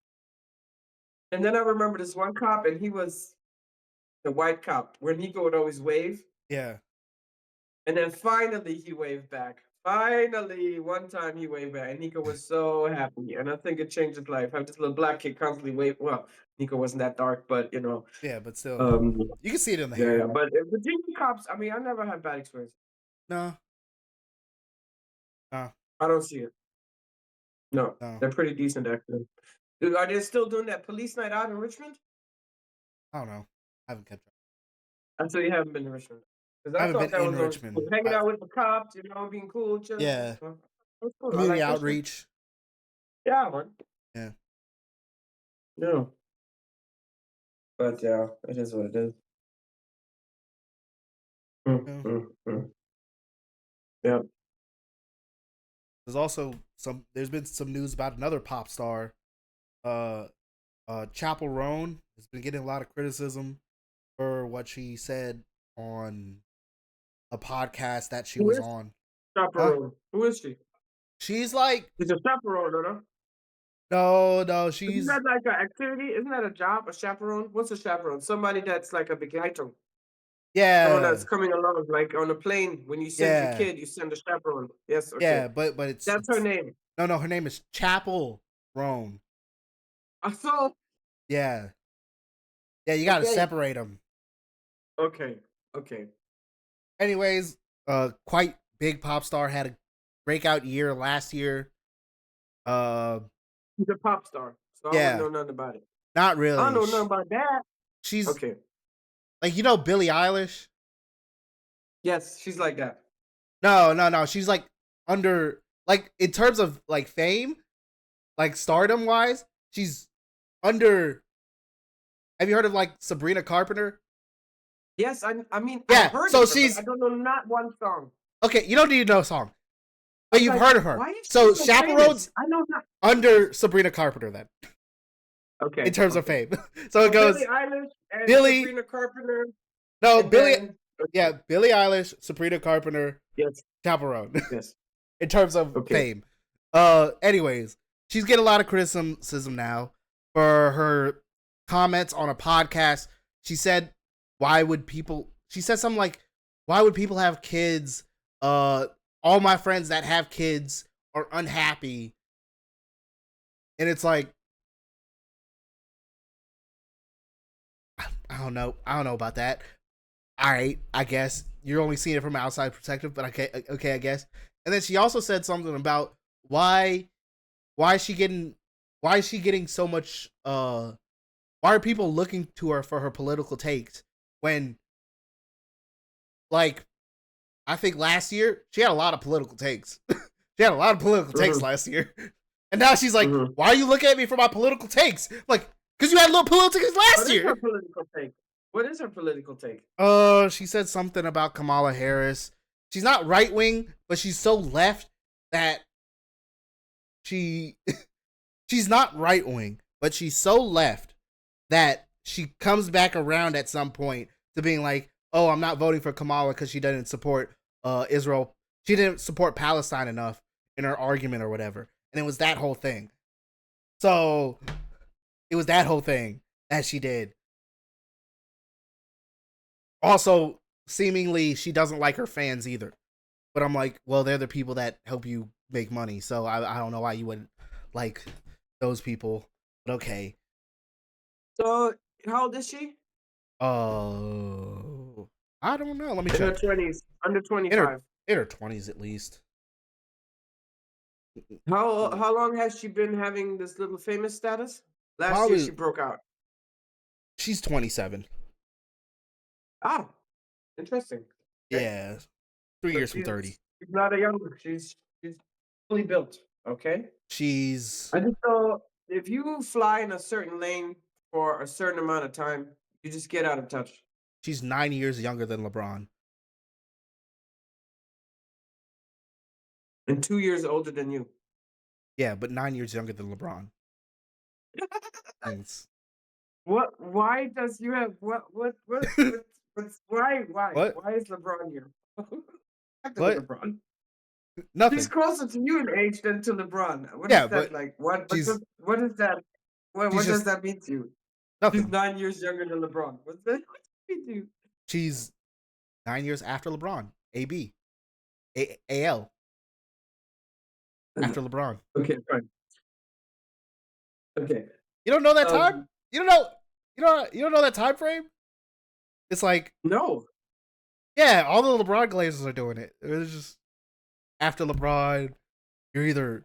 And then I remember this one cop, and he was the white cop. Where Nico would always wave, yeah, and then finally he waved back. Finally, one time he waved back, and Nico was so happy. And I think it changed his life. Have this little black kid constantly wave. Well, Nico wasn't that dark, but yeah. But still, um, you can see it in the yeah, hair. yeah. But Virginia cops, I mean, I never had bad experience. No, no, I don't see it. No, no. they're pretty decent actually. Are they still doing that police night out in Richmond? I don't know. I haven't kept track. I thought you haven't been to Richmond. Because I I haven't been thought that in was always cool. Richmond. Hanging out with the cops, being cool, chilling. Yeah, That's cool. I community like Richmond. outreach. Yeah, man. Yeah. Yeah. But yeah, it is what it is. Mm, Yeah. mm, mm. Yeah. There's been some news about another pop star, uh Chapel Roan has been getting a lot of criticism for what she said on a podcast that she Who was is on. Huh? chaperone? Who is she? She's like, She's a chaperone, no? no, Isn't she's that like an activity? Isn't that a job? A chaperone? What's a chaperone? Somebody that's like a begleiter. Someone that's yeah, coming along, like on a plane. When you send your yeah, kid, you send a chaperone. Yes, okay. yeah, but That's her it's name. no, her name is Chapel Roan. So Yeah, yeah, you got to okay, separate them. okay, okay. Anyways, quite big pop star had a breakout year last year. Uh, She's a pop star, so I wouldn't yeah, know nothing about it. not I don't really. know nothing about that. She's Okay. like, Billie Eilish. Yes, she's like that. No. She's like under, like, in terms of like fame, like stardom wise, she's under. Have you heard of like Sabrina Carpenter? Yes, I mean I've Yeah. heard So of her, but I she's don't know not one song. okay. You don't need to know a song, but I'm you've like, heard of her. why is she So so famous? Chaperone's I know not. under Sabrina Carpenter then, in Okay, terms of okay. fame. So it So Billie goes Eilish and Billy. Sabrina Carpenter, No, and Billy. then Yeah, okay. Billie Eilish, Sabrina Carpenter, Yes, Chaperone. yes. In terms of Okay. fame. Anyways, she's getting a lot of criticism now for her comments on a podcast. She said, she said something like, why would people have kids? All my friends that have kids are unhappy. And it's like, I don't know. I don't know about that. All right, I guess you're only seeing it from an outside perspective, but okay, I guess. And then she also said something about why why is she getting why is she getting so much why are people looking to her for her political takes when, like, I think last year she had a lot of political takes. She had a lot of political takes Mhm, last year. And now she's like, mhm. why are you looking at me for my political takes? Like, because you had little political takes What last is her year. political take? What is her political take? She said something about Kamala Harris. She's not right wing, but she's so left that she she's not right wing, but she's so left that she comes back around at some point to being like, "Oh, I'm not voting for Kamala because she doesn't support Israel. She didn't support Palestine enough in her argument or whatever." And it was that whole thing. So it was that whole thing that she did. Also, seemingly she doesn't like her fans either. But I'm like, well, they're the people that help you make money, so I don't know why you wouldn't like those people. But okay. So how old is she? Oh, I don't know. Let me In her check. 20s, under In her 25. in her 20s at least. How long has she been having this little famous status? Last year Probably she broke out. she's 27. Ah, interesting. Okay. Yeah, 3 years from 30. She's not a younger. She's fully built. Okay. She's I just know if you fly in a certain lane for a certain amount of time, you just get out of touch. she's 9 years younger than LeBron. And 2 years older than you. Yeah, but 9 years younger than LeBron. It's, What? Why does you have what's what? why is LeBron here? Back to the What? LeBron. He's Nothing. closer to you in age than to LeBron. What is Yeah, that but like? she's What is that? she's What does just that mean to you? He's nothing. 9 years younger than LeBron. What's that? What does that mean to you? She's 9 years after LeBron. AB. AL after LeBron. Okay, fine. Okay. You don't know that time? Um, You don't know you don't know that time frame? It's like, no. yeah, all the LeBron Glazers are doing it. It's just after LeBron, you're either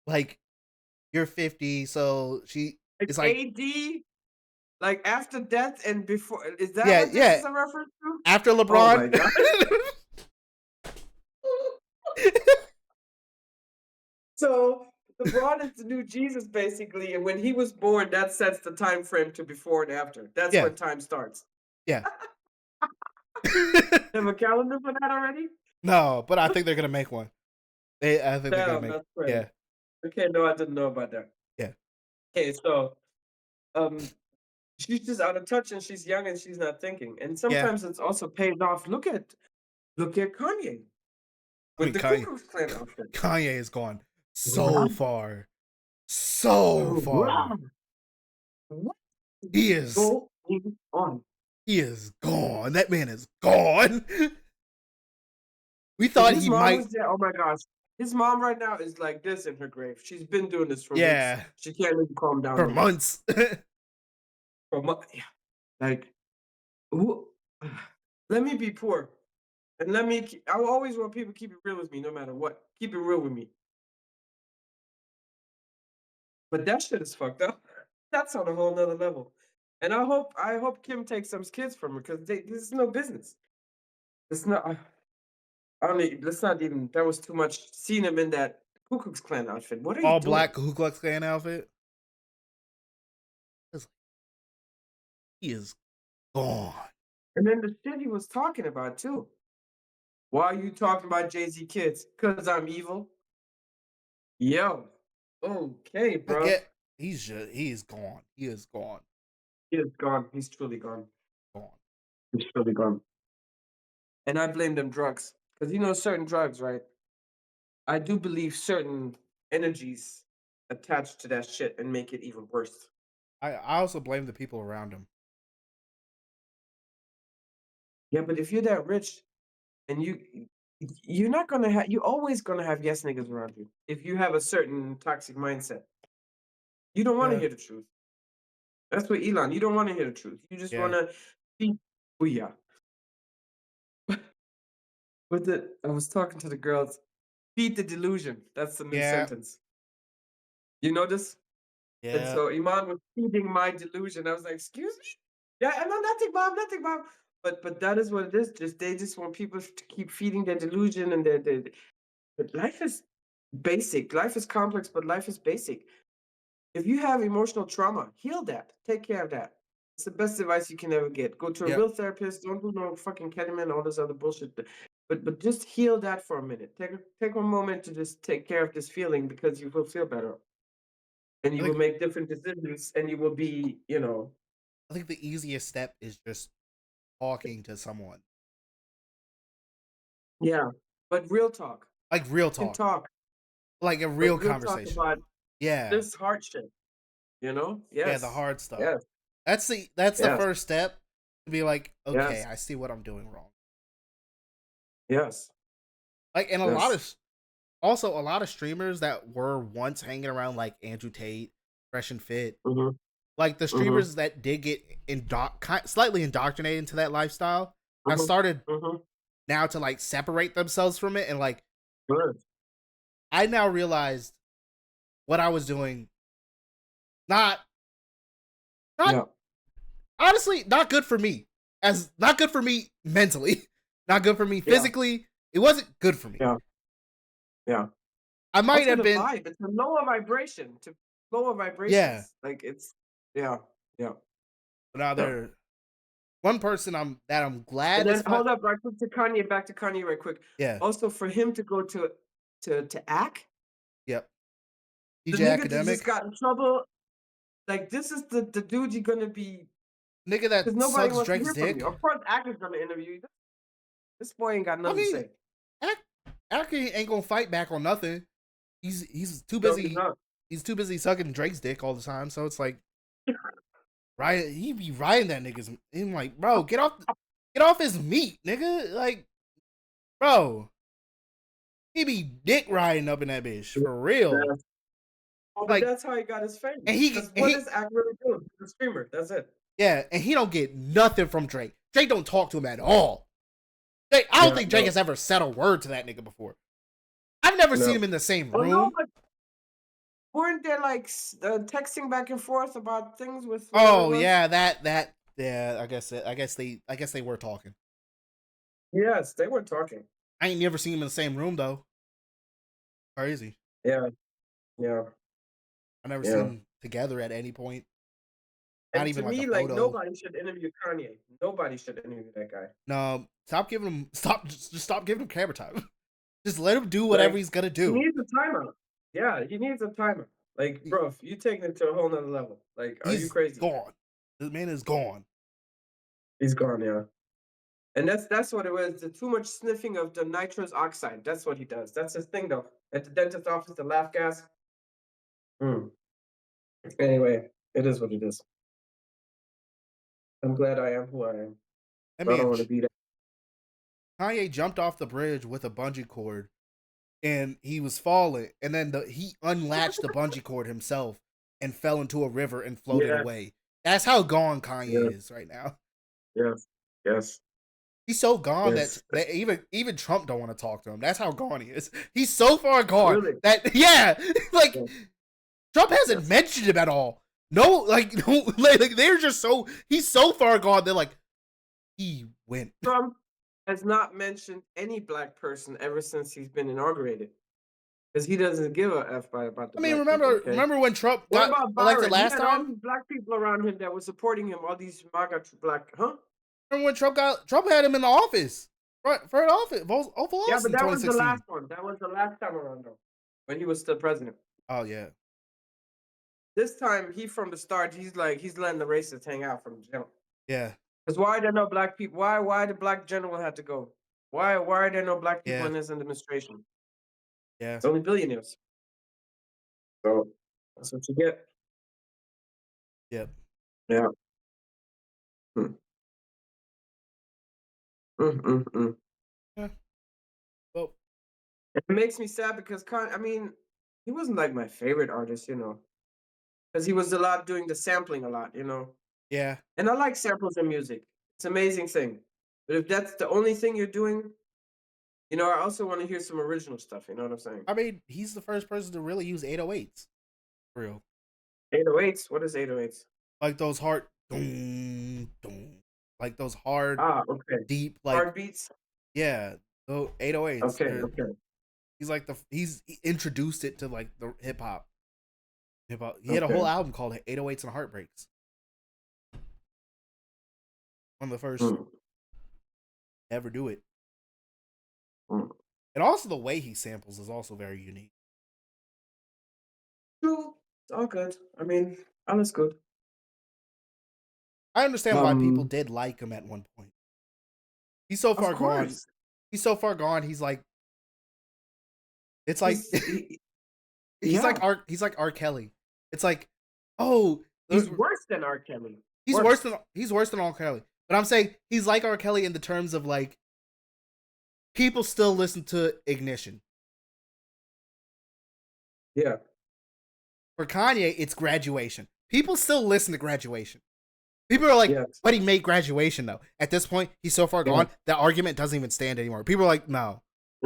like you're 50, so she Like it's like, AD, like after death and before. Is that yeah, what this yeah, is a reference to? after Oh LeBron. my god. So LeBron is the new Jesus, basically, and when he was born, that sets the time frame to before and after. That's Yeah, when time starts. yeah. Have a calendar for that already? No, but I think they're gonna make one. I think they're gonna Damn, make. that's crazy. Yeah, Okay, no, I didn't know about that. yeah, Okay, so um, she's just out of touch and she's young and she's not thinking. And yeah. sometimes it's also paid off. Look at Kanye I with mean, the Ku Klux Klan outfit. Kanye has gone so Run, far, so far. run. What He is is going on? he is gone. That man is gone. We If thought his he mom might. was there, oh my gosh. His mom right now is like this in her grave. She's been doing this for weeks. Yeah, She can't even calm down for no more. months. Yeah, like who? Let me be poor, and I always want people to keep it real with me, no matter what. Keep it real with me. But that shit is fucked up. That's on a whole nother level. And I hope Kim takes some kids from her because this is no business. It's not. I don't. Let's not even. That was too much. Seeing him in that Ku Klux Klan outfit. What are you All doing? black Ku Klux Klan outfit. It's like, he is gone. And then the shit he was talking about too. Why are you talking about Jay Z kids? Cause I'm evil. Yo. Okay, I bro. get. He is gone. He is gone. He is gone. He's truly gone. Gone. He's truly gone. And I blame them drugs. Because certain drugs, right? I do believe certain energies attached to that shit and make it even worse. I also blame the people around him. Yeah, but if you're that rich and you're not gonna have you're always gonna have yes niggas around you. If you have a certain toxic mindset. You don't want to Yeah, hear the truth. That's what Elon, you don't want to hear the truth. You just yeah, wanna be booyah. I was talking to the girls, feed the delusion. That's the new yeah, sentence. You know this? And yeah. so Iman was feeding my delusion. I was like, "Excuse me? Yeah, I know nothing, mom, nothing, mom." But that is what it is. They just want people to keep feeding their delusion and their but life is basic. Life is complex, but life is basic. If you have emotional trauma, heal that. Take care of that. It's the best advice you can ever get. Go to a Yep. real therapist. Don't do no fucking ketamine, all this other bullshit. But just heal that for a minute. Take a moment to just take care of this feeling because you will feel better and I you will think make different decisions and you will be. I think the easiest step is just talking to someone. Yeah. But real talk. Like real You can talk. talk, Like a but real real talk conversation. about Yeah. this hard shit. Yeah, the Yes. hard stuff. Yes. That's the Yes. first step to be like, okay, Yes. I see what I'm doing wrong. Yes. Like and Yes. also a lot of streamers that were once hanging around like Andrew Tate, Fresh and Fit, Mm-hmm. like the Mm-hmm. streamers that did get slightly indoctrinated into that lifestyle have Mm-hmm. started Mm-hmm. now to like separate themselves from it and like Good. I now realized what I was doing not not Yeah. honestly not good for me. As not good for me mentally, not good for me Yeah. physically. It wasn't good for me. Yeah. Yeah. I might Also have the been vibe. It's a lower vibration. To lower yeah. vibrations. Like it's yeah. Yeah. But now Yeah. there one person I'm And glad then is hold up, right quick to Kanye, back to Kanye right quick. yeah. Also for him to go to act, Yep. the DJ nigga that just Academic. got in trouble. Like this is the dude you're gonna be Nigga because that nobody sucks wants to Drake's hear from dick. you. Of course, Act is gonna interview you. This boy ain't got I nothing to mean, say. Ak Ak ain't gonna fight back on nothing. He's too No, he's busy. not. He's too busy sucking Drake's dick all the time. So it's like Riot. He be riding that nigga's. I'm like, bro, get off his meat, nigga. Like, bro, he be dick riding up in that bitch for real. Yeah. Oh, but Like, that's how he got his fame. and he Because and what he does Act really do? He's a streamer. That's it. yeah, and he don't get nothing from Drake. Drake don't talk to him at all. I don't Yeah, think Drake no, has ever said a word to that nigga before. I've never seen no. him in the same Oh no, room. but weren't they like texting back and forth about things with whatever it Oh was? yeah, yeah. I guess they were talking. Yes, they were talking. I ain't never seen him in the same room though. Crazy. Yeah, yeah, I never seen yeah. them together at any point. not And to even like a me, like photo. nobody should interview Kanye. Nobody should interview that guy. No, stop giving him just stop giving him camera time. Just let him do whatever Like he's gonna he do. needs a timeout. Yeah, he needs a timeout. Like, He- bro, you taking it to a whole nother level. Like, are you He's crazy? gone. The man is gone. He's gone, yeah. And that's what it was. The too much sniffing of the nitrous oxide. That's what he does. That's his thing, though. At the dentist office, the laugh gas. Mm. Anyway, it is what it is. I'm glad I am who I am. I I don't mean, want to be that. Kanye jumped off the bridge with a bungee cord and he was falling, and then he unlatched the bungee cord himself and fell into a river and floated Yeah. away. That's how gone Kanye Yeah. is right now. Yes. Yes. He's so gone that Yes. even Trump don't want to talk to him. That's how gone he is. He's so far gone Really. that yeah, like Yes. Trump hasn't Yes. mentioned him at all. No, like no, like they're just so he's so far gone. They're like he went. Trump has not mentioned any black person ever since he's been inaugurated because he doesn't give a f about the I mean, black people. Okay. remember when Trump What got about elected Byron? He last had all time? these black people around him that were supporting him. All these MAGA black, huh? Remember when Trump had him in the office, for an office, Oval Yeah, Office but in that was the 2016. last one. That was the last time around, though, when he was still president. Oh yeah, This time, he from the start, he's letting the racists hang out from the jump. yeah, Because why there no black people? Why the black general had to go? Why are there no black people yeah, in this administration? yeah, It's only billionaires. So that's what you get. yeah, Yeah. Mm. Mm, mm, mm. yeah. Well, It makes me sad because I mean, he wasn't like my favorite artist, because he was a lot doing the sampling a lot. yeah. And I like samples in music. It's an amazing thing. But if that's the only thing you're doing, I also want to hear some original stuff. You know what I'm saying? I mean, he's the first person to really use 808s for real, 808s. What is 808s? like those hard, dun, dun, like those hard, Ah, okay. deep, like Hard beats. yeah, those 808s. Okay, okay, He's like he introduced it to like the hip hop. Hip hop. He had a whole okay. album called 808s and Heartbreaks. One of the first Mm, ever do it. mm. And also the way he samples is also very unique. True. It's all good. I mean, all is good. I understand why people Um, did like him at one point. He's so of far gone. course. He's so far gone. He's like, it's like He's he, he's yeah. like R. Kelly. It's like, oh, He's worse than R. Kelly. he's worse Worse. than R. Kelly. But I'm saying he's like R. Kelly in the terms of like people still listen to Ignition. Yeah. For Kanye, it's Graduation. People still listen to Graduation. People are like, Yes. but he made Graduation though. At this point, he's so far Yeah. gone that argument doesn't even stand anymore. People are like, no,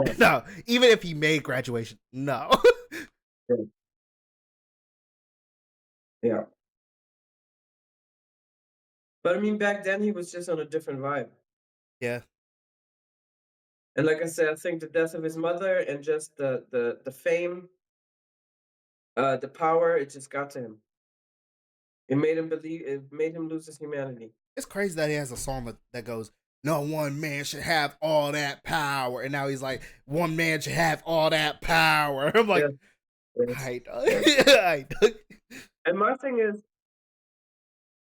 Yeah. no. Even if he made Graduation, no. Yeah. Yeah. But I mean, back then he was just on a different vibe. Yeah, And like I said, I think the death of his mother and just the fame, the power, it just got to him. It made him lose his humanity. it's crazy that he has a song that goes, "No one man should have all that power," and now he's like, "One man should have all that power." I'm like, Yes, yes, I yes. I And my thing is,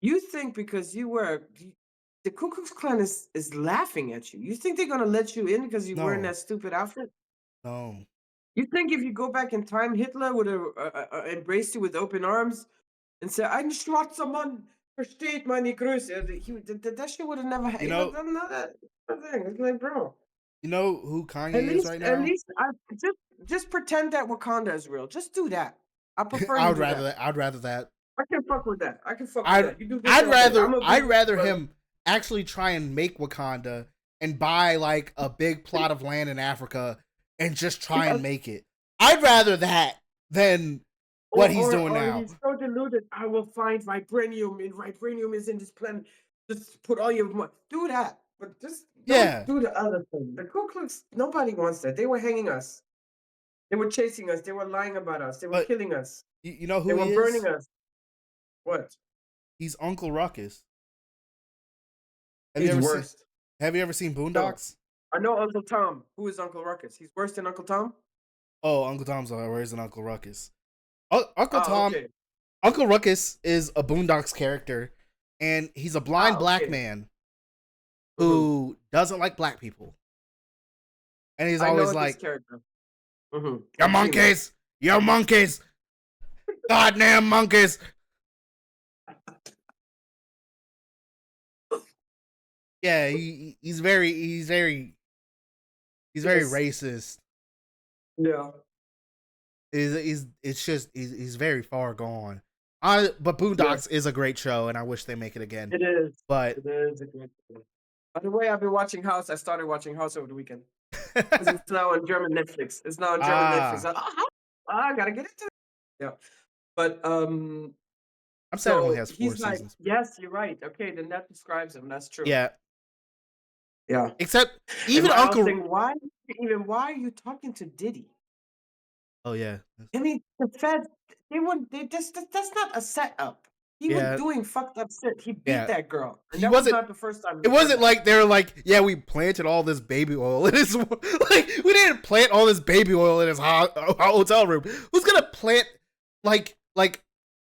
you think because the Ku Klux Klan is laughing at you. You think they're gonna let you in because you're wearing no, that stupid outfit? no, You think if you go back in time, Hitler would have embraced you with open arms and said, "Ein schwarzer Mann versteht meine Größe." That shit would have never. you That's know, not that thing. It's like, bro. who At Kanye is least, right at now. least, I just pretend that Wakanda is real. Just do that. I prefer I you would do rather that. that. I'd rather that. I can fuck with that. I can fuck with that. You do this I'd all day. I'm rather gonna agree with you, brother. him actually try and make Wakanda and buy like a big plot of land in Africa and just try and Yes. make it. I'd rather that than what he's doing Or now. he's so deluded. I will find vibranium, and vibranium is in this planet. Just put all your money. Do that, but just don't Yeah, do the other thing. The Ku Klux, nobody wants that. They were hanging us. They were chasing us. They were lying about us. They were but killing us. you know They who were he burning is? us. What? He's Uncle Ruckus. Have you He's ever seen worst. Have you ever seen No. Boondocks? I know Uncle Tom. Who is Uncle Ruckus? He's worse than Uncle Tom? Oh, Uncle Tom's where's an Uncle Ruckus? Uncle Ah, Tom, okay. Uncle Ruckus is a Boondocks character, and he's a Ah, blind black okay. man Mhm. who doesn't like black people, and he's I always know this like, character. Mhm. "You I've seen that. monkeys, you monkeys, goddamn monkeys." Yeah, he's very Yes. racist. Yeah. He's very far gone. But Yes. Boondocks is a great show, and I wish they make it again. It is. But It is a great show. By the way, I've been watching House. I started watching House over the weekend because it's now on German Netflix. It's now on German Netflix. ah, I gotta get into it. Yeah. But I'm sad it only so has four he's like, seasons. yes, you're right. Okay, then that describes him. That's true. Yeah, Yeah. except And even my whole Uncle. thing, why are you talking to Diddy? Oh yeah, I mean, the Feds, they would they just that's not a setup. He was yeah, doing fucked up shit. He beat yeah. that girl, and He that was wasn't. not the first time It he's done wasn't that. like they were like, yeah, we planted all this baby oil in his. Like we didn't plant all this baby oil in his hotel room. Who's gonna plant like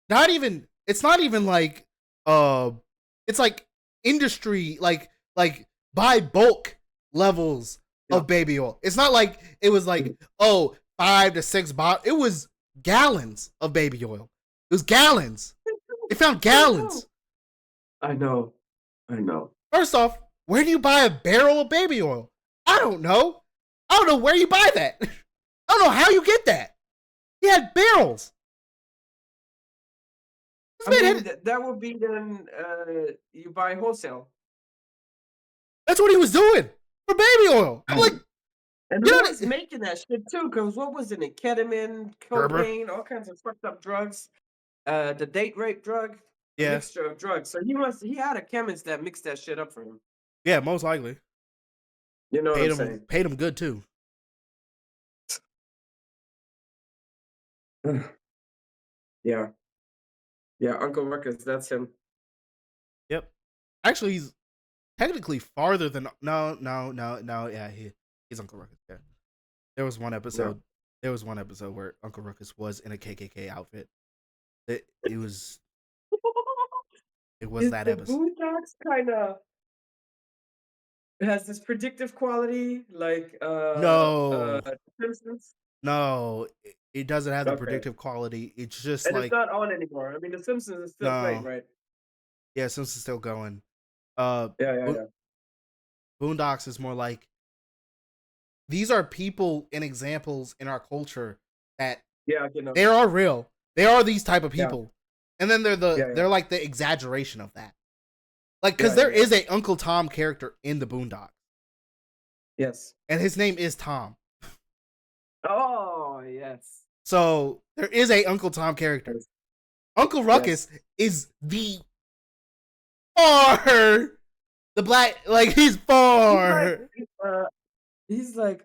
not even? It's not even like it's like industry like by bulk levels Yeah. of baby oil. It's not like it was like, oh, 5 to 6 bottles. It was gallons of baby oil. It was gallons. They found I know. gallons. I know. I know. First off, where do you buy a barrel of baby oil? I don't know. I don't know where you buy that. I don't know how you get that. He had barrels. This I man mean, had, that would be then you buy wholesale. that's what he was doing for baby oil. I'm like, And you who know, was making that shit too? Because what was in it? Ketamine, Gerber. cocaine, all kinds of fucked up drugs. The date rape drug, a Yeah, mixture of drugs. So he had a chemist that mixed that shit up for him. yeah, most likely. You know what I'm saying? Paid him good too. Yeah. Yeah, Uncle Ruckus, that's him. Yep. Actually, he's technically farther than no. Yeah, he's Uncle Ruckus. Yeah. There was one Yeah. episode. There was one episode where Uncle Ruckus was in a KKK outfit. It was Is that the episode. Boondocks kinda it has this predictive quality like No, Simpsons? no, it doesn't have the Okay. predictive quality. It's just And it's like not on anymore. I mean, The Simpsons is still playing, no. right? Yeah, since it's still going. Uh, Yeah, yeah, Bo- yeah. Boondocks is more like these are people and examples in our culture that Yeah, you know. they are real. They are these type of Yeah. people, and then Yeah, yeah. they're like the exaggeration of that. Like, because Yeah, yeah, there yeah. is a Uncle Tom character in the Boondocks, Yes. and his name is Tom. Oh, yes. So there is a Uncle Tom character. Yes. Uncle Yes. Ruckus is the far the black like he's He's like, far. uh, he's like,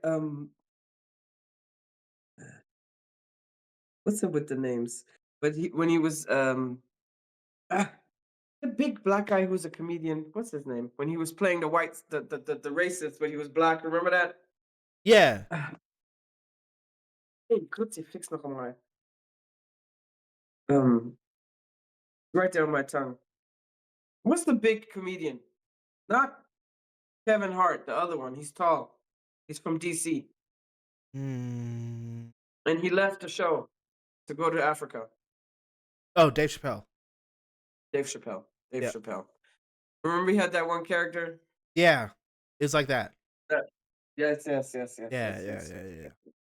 what's up with the names? But when he was, ah, the big black guy who's a comedian, what's his name? When he was playing the whites, the racist, but he was black. Remember that? Yeah. Ah, hey, fix noch einmal. Right there on my tongue. What's the big comedian? Not Kevin Hart, the other one. He's tall. He's from DC, Hmm. and he left the show to go to Africa. Oh, Dave Chappelle. Dave Chappelle. Dave Yeah. Chappelle. Remember, he had that one character. Yeah. It's like that. That, yes, yes, yes, yes, Yeah, yes, yeah, yes, yeah, yes, yeah. yes.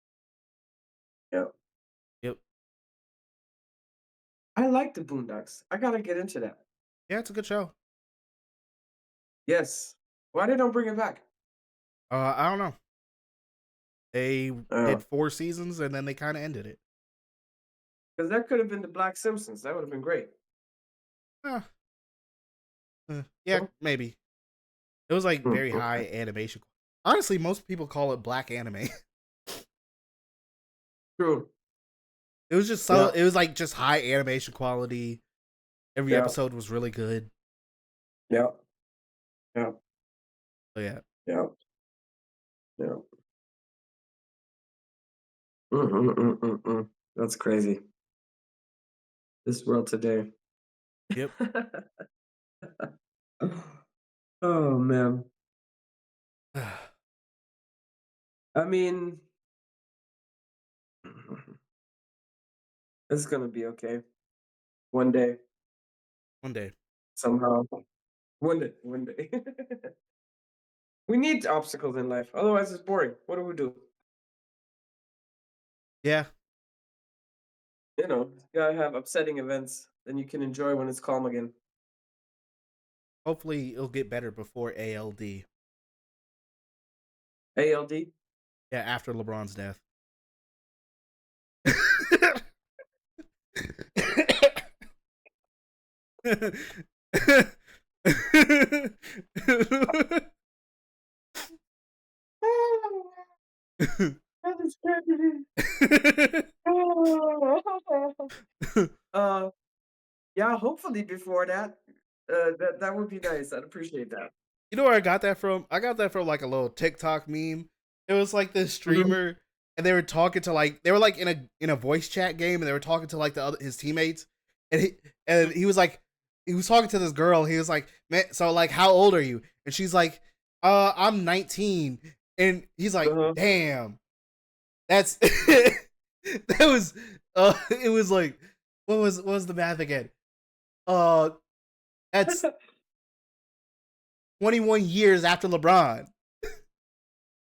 Yeah. Yep. I like the Boondocks. I gotta get into that. Yeah, it's a good show. Yes. Why they don't bring it back? I don't know. They Uh, did 4 seasons and then they kind of ended it. because that could have been the Black Simpsons. That would have been great. Uh, yeah, No? maybe. It was like very Okay. high animation. Honestly, most people call it black anime. True. It was just so. Yeah. It was like just high animation quality. Every Yeah. episode was really good. Yeah. Yeah. So yeah. Yeah. Yeah. Mm. That's crazy. This world today. Yep. Oh man. I mean, it's gonna be okay. One day, One day. somehow. One day. One day. We need obstacles in life. Otherwise, it's boring. What do we do? Yeah. You gotta have upsetting events. Then you can enjoy when it's calm again. Hopefully it'll get better before ALD. ALD. Yeah, after LeBron's death. That is crazy. Uh, yeah. Hopefully, before that, that would be nice. I'd appreciate that. You know where I got that from? I got that from like a little TikTok meme. It was like this Mhm. streamer, and they were talking to like they were like in a voice chat game, and they were talking to like the other his teammates, and he was like he was talking to this girl. He was like, man, so like how old are you? And she's like, I'm 19, and he's like, Uh-huh. damn, that's that was it was like what was the math again? Uh, that's 21 years after LeBron.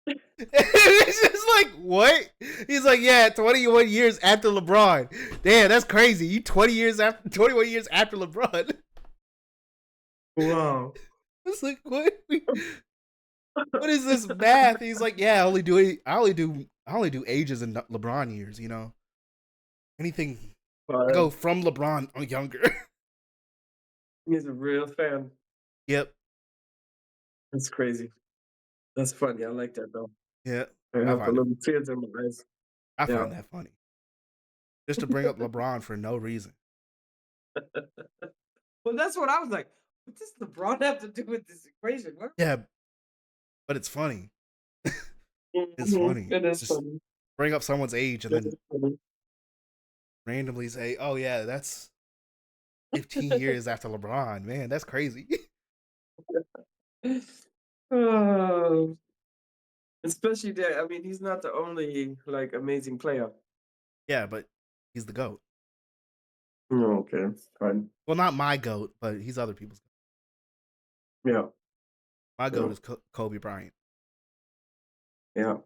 It's just like, what? He's like, yeah, 21 years after LeBron. Damn, that's crazy. You 21 years after LeBron. Wow. It's like, what? What is this math? He's like, yeah, I only do ages in LeBron years, you know. Anything I go Fun. from LeBron or younger. He's a real fan. Yep. That's crazy. That's funny. I like that though. Yeah. I I have the find it little tears in my eyes. I Yeah. find that funny. Just to bring up LeBron for no reason. Well, that's what I was like. What does LeBron have to do with this equation? What? Yeah, but it's funny. It's Mhm. funny. It is Just funny. bring up someone's age and It then is funny. randomly say, "Oh yeah, that's 15 years after LeBron." Man, that's crazy. Oh, especially that. I mean, he's not the only like amazing player. Yeah, but he's the goat. Oh, okay, fine. Well, not my goat, but he's other people's goat. Yeah, My yeah, goat is Kobe Bryant. yeah.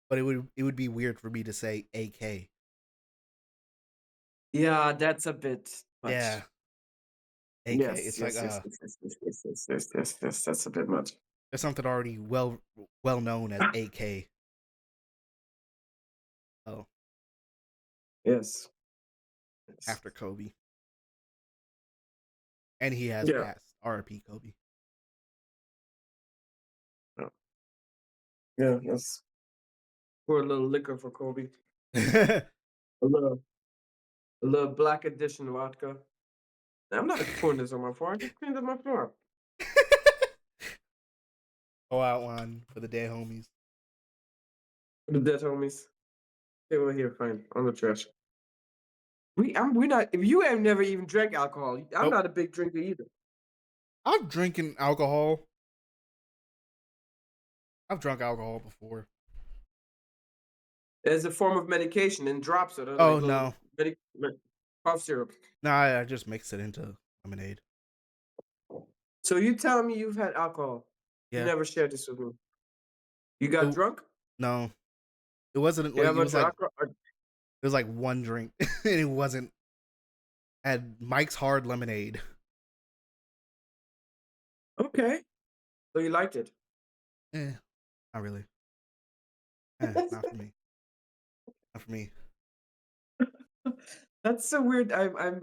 But it would be weird for me to say AK. Yeah, that's a bit Yeah, much. AK. Yes, It's like yes, yes, yes, yes, yes, yes, yes, yes, yes, yes. That's a bit much. there's something already well known as AK. Oh, Yes, yes. after Kobe, and he has Yeah, passed. R.I.P. Kobe. yeah, yeah. That's pour a little liquor for Kobe. A little black edition vodka. I'm not pouring this on my floor. I just cleaned up my floor. Go out one for the dead homies. For the dead homies. They were here, fine, on the trash. We're not. If you have never even drank alcohol, I'm Nope. not a big drinker either. I've drinking alcohol. I've drunk alcohol before. As a form of medication in drops or like Oh little no, cough syrup. no, I just mix it into lemonade. So you tell me you've had alcohol. You Yeah. never shared this with me. You got It, drunk? no, it wasn't You like have much it alcohol? was like one drink, and it wasn't. Had Mike's Hard Lemonade. Okay. So you liked it. Eh, not really. Not for me. Not for me. That's so weird. I'm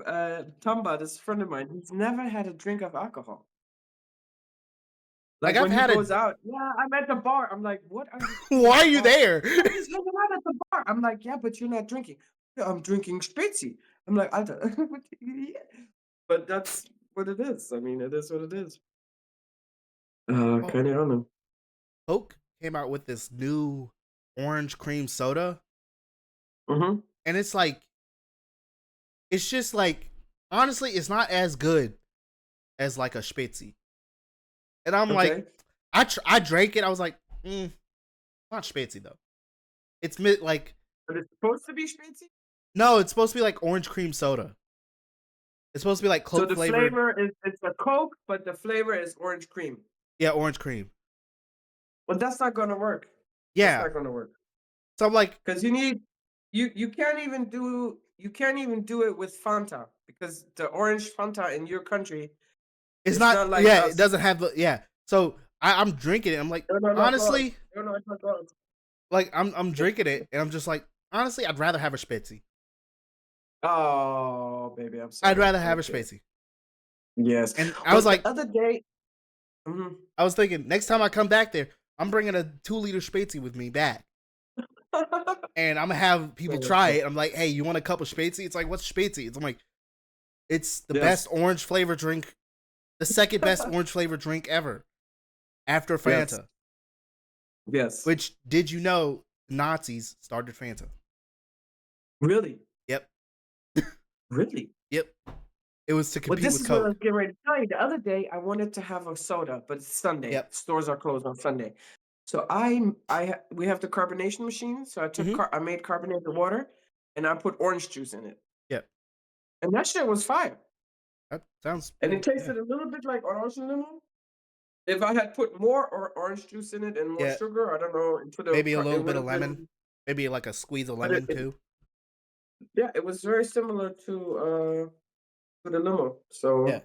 Tamba, this friend of mine, he's never had a drink of alcohol. Like Like I've when he had a. goes out, yeah, I'm at the bar. I'm like, what are you doing Why at are the you bar? there? I'm just hanging out at the bar. I'm like, yeah, but you're not drinking. "Yeah, I'm drinking Spezi. I'm like, Alter. but that's what it is. I mean, it is what it is. Oh, Kinda on them. Coke came out with this new orange cream soda, Mhm. and it's just like honestly, it's not as good as like a Spitzy. And I'm like, Okay. I drank it. I was like, not Spitzy though. Like But it's supposed to be Spezi? no, it's supposed to be like orange cream soda. It's supposed to be like So Coke the flavored. flavor is it's a Coke, but the flavor is orange cream. Yeah, orange cream. But that's not gonna work. That's Yeah. not gonna work. So I'm like, 'Cause you need you can't even do it with Fanta because the orange Fanta in your country it's is not. not like Yeah, it us. doesn't have the. Yeah. So I'm drinking it. I'm like, No, no, no, God. honestly, No, no, no, God. like I'm drinking it, and I'm just like, honestly, I'd rather have a Spitzy. Oh, baby, I'm I'd sorry. rather have a Okay. Spitzy. Yes. And I was But the like, other day mhm. I was thinking, next time I come back there, I'm bringing a 2 liter Spitzy with me back, and I'm gonna have people try it. I'm like, hey, you want a cup of Spitzy? It's like, what's Spitzy? I'm like, it's the best Yes. orange flavor drink, the second best orange flavor drink ever after Yes. Fanta. Yes. Which did you know Nazis started Fanta? Really? Yep, Really? yep. It was to Well, compete this with is what I was Coke. getting ready to tell you. The other day, I wanted to have a soda, but it's Sunday. Yep. Stores are closed on Sunday. So we have the carbonation machine. So Hmm. I made carbonated water, and I put orange juice in it, Yep. and that shit was fire. That sounds And pretty. it Yeah. tasted a little bit like orange lemon. If I had put more orange juice in it and more Yeah. sugar, I don't know, Maybe a it little would bit of have lemon. been. Maybe like a squeeze of But lemon too. yeah, it was very similar to the limo. Yeah. So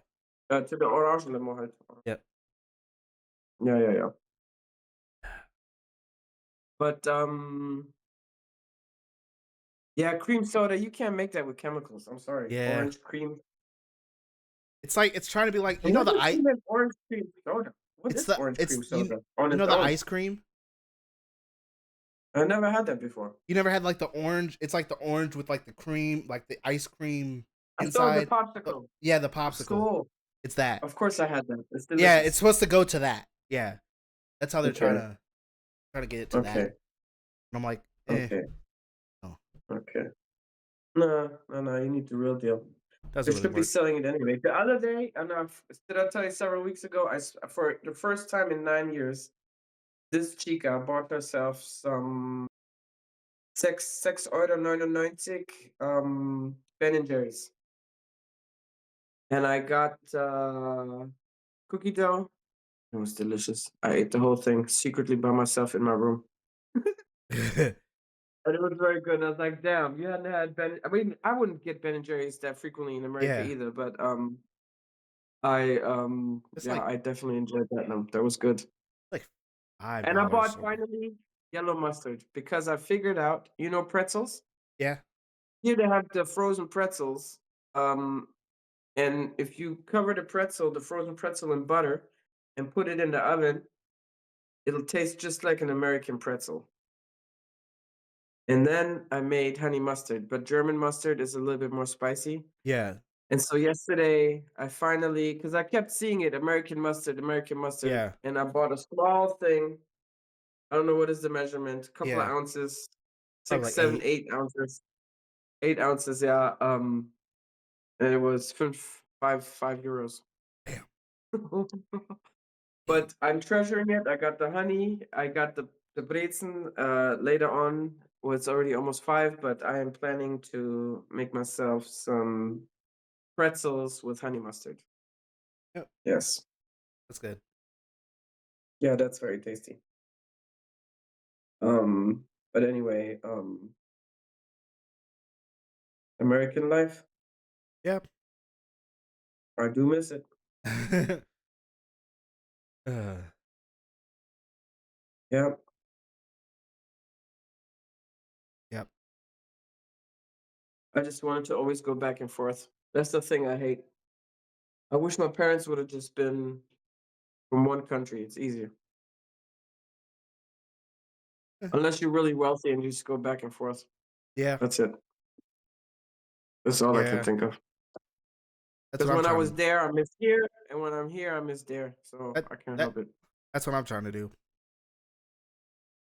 to the orange limo. Yep. Yeah, yeah, yeah. But yeah, cream soda, you can't make that with chemicals. I'm sorry. Yeah. Orange cream. It's like it's trying to be like I never seen an orange cream soda. What is orange it's cream soda on you its know the own? ice cream. I never had that before. You never had like the orange. It's like the orange with like the cream, like the ice cream I thought the inside. popsicle. Yeah, the popsicle. So, It's that. of course I had that. It's Yeah, it's delicious. supposed to go to that. Yeah, that's how they're Okay. trying to get it to that. Okay. And I'm like, Okay. oh, Okay. No, no, no, you need the real deal. They doesn't really should be work. selling it anyway. The other day, and did I tell you several weeks ago? For the first time in 9 years, this chica bought herself some 6,99, Ben& and Jerry's, and I got, cookie dough. It was delicious. I ate the whole thing secretly by myself in my room, and it was very good, and I was like, "Damn, you hadn't had Ben." I mean, I wouldn't get Ben& and Jerry's that frequently in America Yeah, either, but, it's yeah, like I definitely enjoyed that one. That was good. like five And I dollars bought something. finally yellow mustard because I figured out, pretzels? Yeah, Here they have the frozen pretzels, um, and if you cover the frozen pretzel in butter and put it in the oven, it'll taste just like an American pretzel. And then I made honey mustard, but German mustard is a little bit more spicy. yeah, And so yesterday, I finally, because I kept seeing it, American mustard, yeah, and I bought a small thing. I don't know what is the measurement, a couple of yeah. ounces, Probably 6, like 7, 8. 8 ounces. 8 ounces, yeah. And it was 5 euros. Damn. Damn. But I'm treasuring it. I got the honey. I got the brezen. Later on, well, it's already almost 5, but I am planning to make myself some pretzels with honey mustard. Yep, Yes. that's good. Yeah, that's very tasty. But anyway, American life, Yep. I do miss it. uh, Yeah. yep. I just wanted to always go back and forth. That's the thing I hate. I wish my parents would have just been from one country. It's easier. Unless you're really wealthy and you just go back and forth. Yeah, That's it. That's all I can yeah. think of. That's Because what I'm when I trying was to. there, I miss here, and when I'm here, I miss there. So That I can't that help it. that's what I'm trying to do.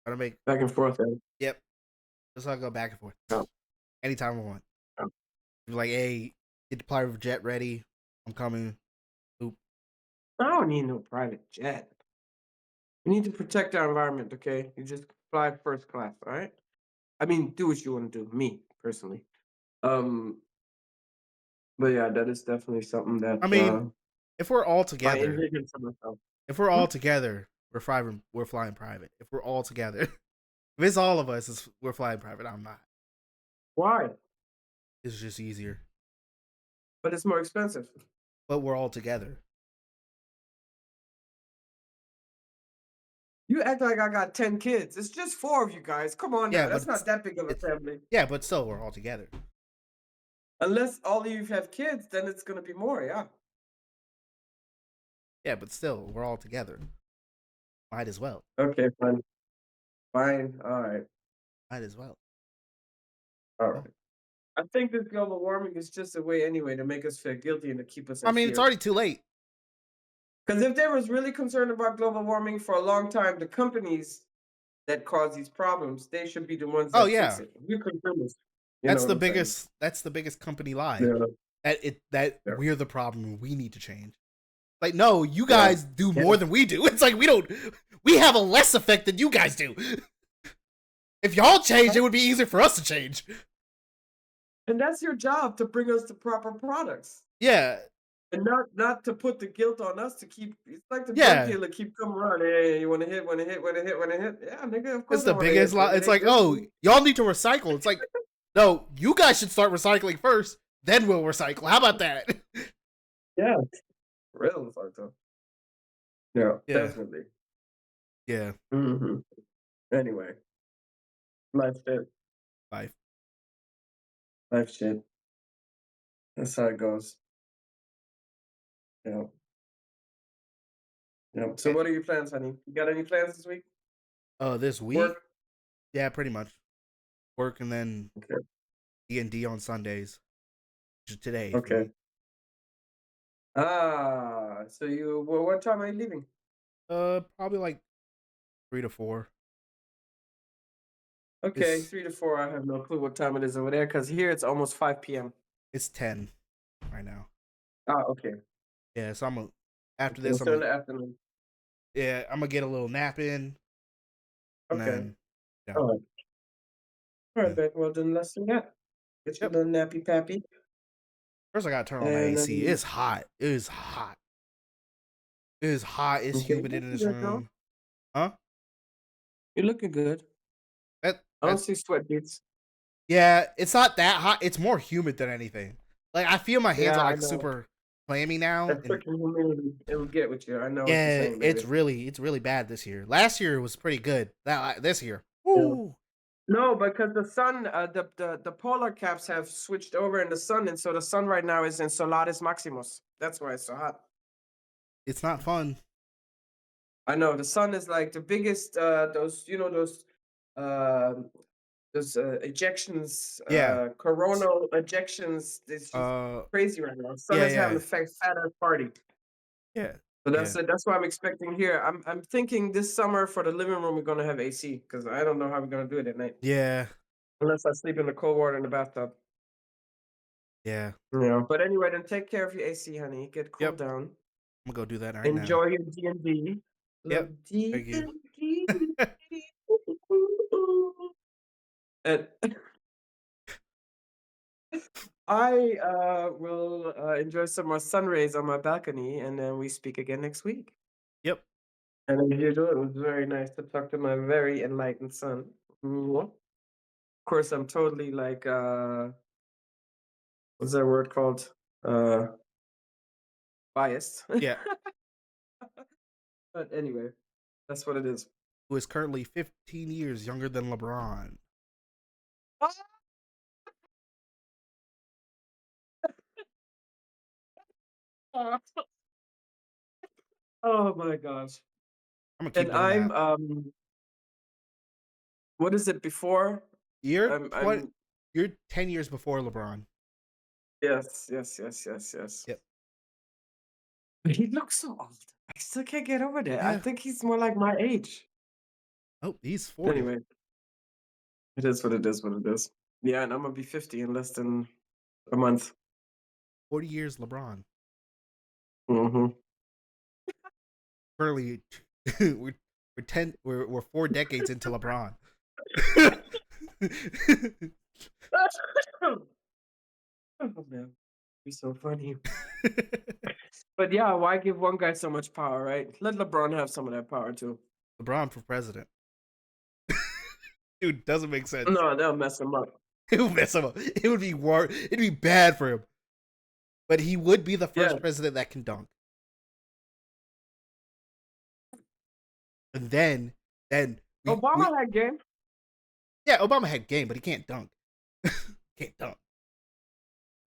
Try to make. Back and forth. Yep. Just I go back and forth Yeah, anytime I want. yeah. Be like, hey, get the private jet ready. I'm coming. Oop. I don't need no private jet. We need to protect our environment, okay? You just fly first class, all right? I mean, do what you want to do. Me personally. Um, but yeah, that is definitely something I that mean, if we're all I together, envision for myself. if we're all Hmm? together, we're flying private. If we're all together, if it's all of us, we're flying private. I'm not. Why? It's just easier. But it's more expensive. But we're all together. You act like I got 10 kids. It's just four of you guys. Come on Yeah, now. but That's not that big of a it's family. yeah, but still we're all together. Unless all of you have kids, then it's gonna be more, yeah. Yeah, but still we're all together. Might as well. Okay, fine. Fine. All right. Might as well. All Oh. right. I think this global warming is just a way anyway to make us feel guilty and to keep us I in mean, it's fear. already too late. Because if they was really concerned about global warming for a long time, the companies that cause these problems, they should be the ones Oh that fix yeah, it. We consumers. You know that's what the I'm saying? biggest. That's the biggest company lie. Yeah. That Yeah. we're the problem and we need to change. Like, no, you Yeah. guys do Yeah. more than we do. It's like we don't. We have a less effect than you guys do. If y'all change, it would be easier for us to change. And that's your job to bring us the proper products. Yeah, And not to put the guilt on us to keep it's like the drug yeah. dealer keep coming around. Hey, you wanna hit, wanna hit, wanna hit, wanna hit. Yeah, nigga, of It's course I the wanna biggest hit. If lie. it It's ain't like, good for oh, me. y'all need to recycle. It's like, no, you guys should start recycling first, then we'll recycle. How about that? Yeah. Real fucked up. Yeah, Yeah, definitely. yeah. Hmm. Anyway, life shit. Life. Life shit. That's how it goes. Yeah. Yeah. So Eh, what are your plans, honey? You got any plans this week? this week, Work? yeah, pretty much work and then Okay. D&D on Sundays. Today for Okay. me. So what time are you leaving? Probably like 3 to 4. Okay, It's 3 to 4. I have no clue what time it is over there because here it's almost 5 p.m. it's 10 right now. Okay. Yeah, so after Okay. this So in the afternoon. I'm gonna get a little nap in and Okay. then yeah. All right. All right, Yeah. Ben. Well, then let's do that. Get your Yep. little nappy pappy. First I gotta turn on that And AC. It's hot. It is hot. It is hot. It's okay, humid in looking this good, though. room. Huh? You're looking good. I don't That's see sweat beads. yeah, it's not that hot. It's more humid than anything. Like I feel my hands Yeah, are I like know. super clammy now That and freaking humidity, it'll get with you. I know what you're yeah, saying, it's baby. really bad this year. Last year was pretty good. That this year. Yeah. Woo. No, because the sun, the polar caps have switched over in the sun, and so the sun right now is in Solaris Maximus. That's why it's so hot. It's not fun. I know the sun is like the biggest. Those um ejections, Yeah. coronal ejections. It's just Uh crazy right now. Sun yeah, is having yeah. a fat ass party. Yeah. So Yeah. that's what I'm expecting here. I'm thinking this summer for the living room we're gonna have AC because I don't know how we're gonna do it at night Yeah. unless I sleep in the cold water in the bathtub. Yeah. Yeah. But anyway, then take care of your AC, honey. Get Yep. cooled down. I'm gonna go do that right now. Enjoy your D&D. Yep. Love Thank you. D&D. And I will enjoy some more sun rays on my balcony, and then we speak again next week. Yep. And as usual, it was very nice to talk to my very enlightened son. Mwah. Of course, I'm totally like, what's that word called? Uh, biased. Yeah. But anyway, that's what it is. Who is currently 15 years younger than LeBron. Oh my gosh. I'm gonna keep And doing I'm, that. what is it before? You're I'm, 20. I'm, You're 10 years before LeBron. yes, yes, yes, yes, yes. Yep. But he looks so old. I still can't get over that. I Yeah. think he's more like my age. Oh, he's 40. Anyway, it is what it is what it is. Yeah, and I'm gonna be 50 in less than a month. 40 years LeBron. Mhm. Currently, we're we're 4 decades into LeBron. Oh, man. You're so funny. But yeah, why give one guy so much power, right? Let LeBron have some of that power too. LeBron for president. Dude, doesn't make sense. No, they'll mess him up. It would mess him up. It would be it'd be bad for him. But he would be the Yeah. first president that can dunk. And then we Obama had game. yeah, Obama had game, but he can't dunk. Can't dunk.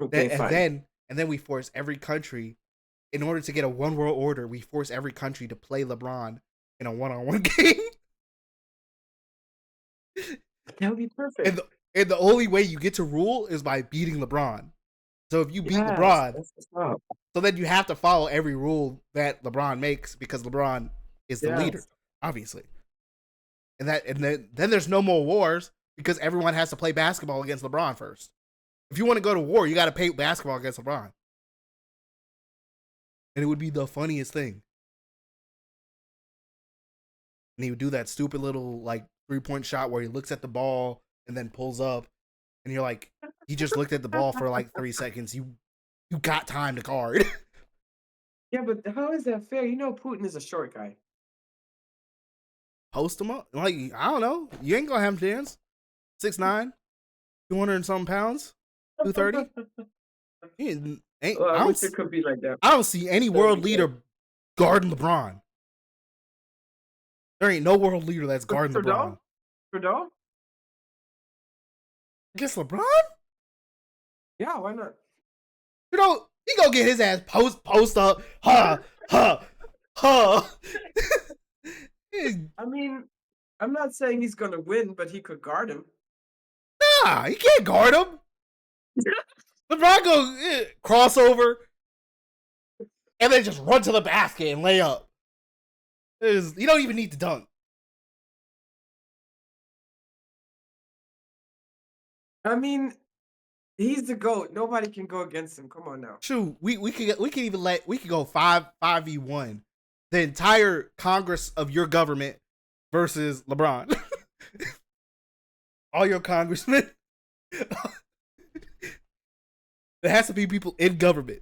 Okay, And fine. then we force every country in order to get a one world order, we force every country to play LeBron in a one-on-one game. That would be And perfect. the only way you get to rule is by beating LeBron. So if you beat Yes, LeBron, that's what's up. so then you have to follow every rule that LeBron makes because LeBron is the leader, Yes. obviously. And then there's no more wars because everyone has to play basketball against LeBron first. If you want to go to war, you got to play basketball against LeBron, and it would be the funniest thing. And he would do that stupid little like 3 point shot where he looks at the ball and then pulls up, and you're like, he just looked at the ball for like 3 seconds. You got time to guard. Yeah, but how is that fair? You know Putin is a short guy. Post him up. Like, I don't know. You ain't gonna have him dance. 6'9", 200 and something pounds, 230. Ain't Well, I wish it could be like that. I don't see any That'd be world great. leader guarding LeBron. There ain't no world leader that's But guarding LeBron. Trudeau? Trudeau? Against LeBron? Yeah, why not? You know, he gonna get his ass post up. Ha ha ha. I mean, I'm not saying he's gonna win, but he could guard him. Nah, he can't guard him. LeBron go crossover and then just run to the basket and lay up. You don't even need to dunk. I mean, he's the GOAT. Nobody can go against him. Come on now. Shoot, we could even we could go 5v1. The entire Congress of your government versus LeBron. All your congressmen. There has to be people in government.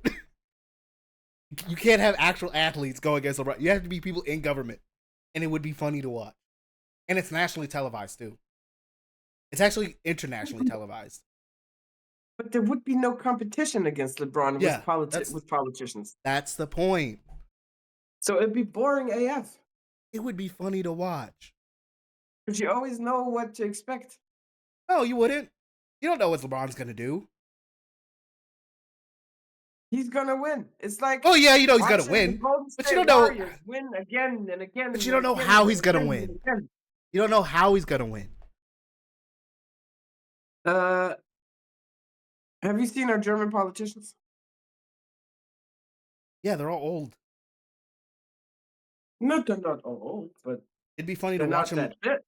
You can't have actual athletes go against LeBron. You have to be people in government. And it would be funny to watch. And it's nationally televised too. It's actually internationally televised. But there would be no competition against LeBron with Yeah, politicians. that's the point. So it'd be boring AF. It would be funny to watch. But you always know what to expect. No, you wouldn't. You don't know what LeBron's gonna do. He's gonna win. It's like Oh yeah, you know he's gonna watching the win, Golden but you State don't know. Warriors win again and again But you and don't know again how he's and gonna again and win. again. You don't know how he's gonna win. Uh, have you seen our German politicians? Yeah, they're all old. No, they're not old, but It'd be funny to they're watch not him. that fit.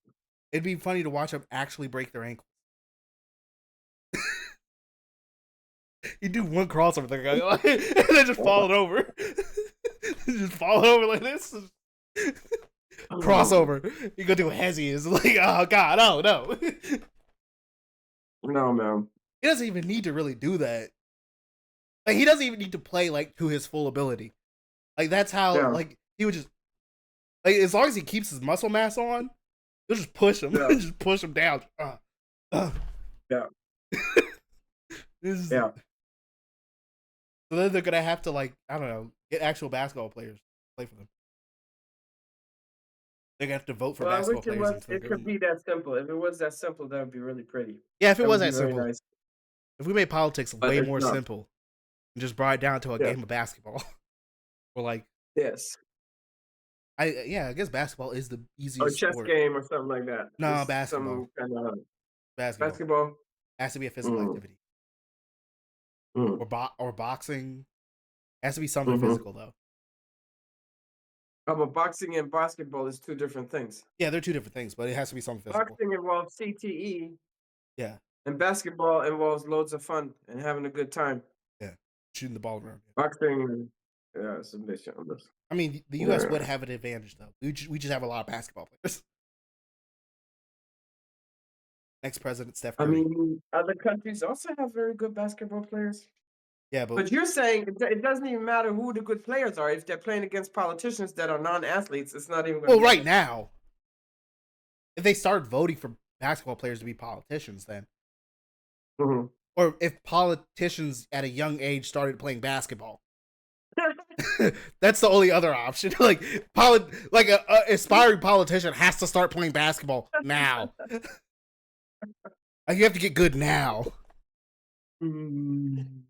It'd be funny to watch him actually break their ankle. You do one crossover thing, and then just fall it over. Just fall over like this. Oh, Crossover. You go do a hezzy. It's like, oh god, oh no. no, man. He doesn't even need to really do that. Like he doesn't even need to play like to his full ability. Like that's how Yeah, like he would just like as long as he keeps his muscle mass on, he'll just push him, yeah, just push him down. Uh. yeah, This is- yeah. so then they're gonna have to like I don't know get actual basketball players to play for them. They're gonna have to vote for Well, I basketball wish it players was. instead of It giving could them. be that simple. If it was that simple, that would be really pretty. Yeah, if it That was would be that very simple. nice. If we made politics But way it's more not. simple and just brought it down to a Yeah. game of basketball, or like Yes. I guess basketball is the Or easiest chess sport. game or something like that. No, Just basketball. some kind of Basketball basketball. has to be a physical Mm, activity, mm, or boxing. It has to be something mhm. physical though. But boxing and basketball is two different things. Yeah, they're two different things, but it has to be something physical. Boxing involves CTE, Yeah, and basketball involves loads of fun and having a good time. yeah, shooting the ball around. Yeah. Boxing, yeah, it's a bit on this. I mean, the U.S. would Yeah. have an advantage though. We just have a lot of basketball players. Next president, Steph I Curry. mean, other countries also have very good basketball players. Yeah, but But you're saying it doesn't even matter who the good players are. If they're playing against politicians that are non-athletes, it's not even going to well, right matter. now, if they start voting for basketball players to be politicians, then Mhm. or if politicians at a young age started playing basketball, that's the only other option. Like a aspiring politician has to start playing basketball now. Like you have to get good now. Mm.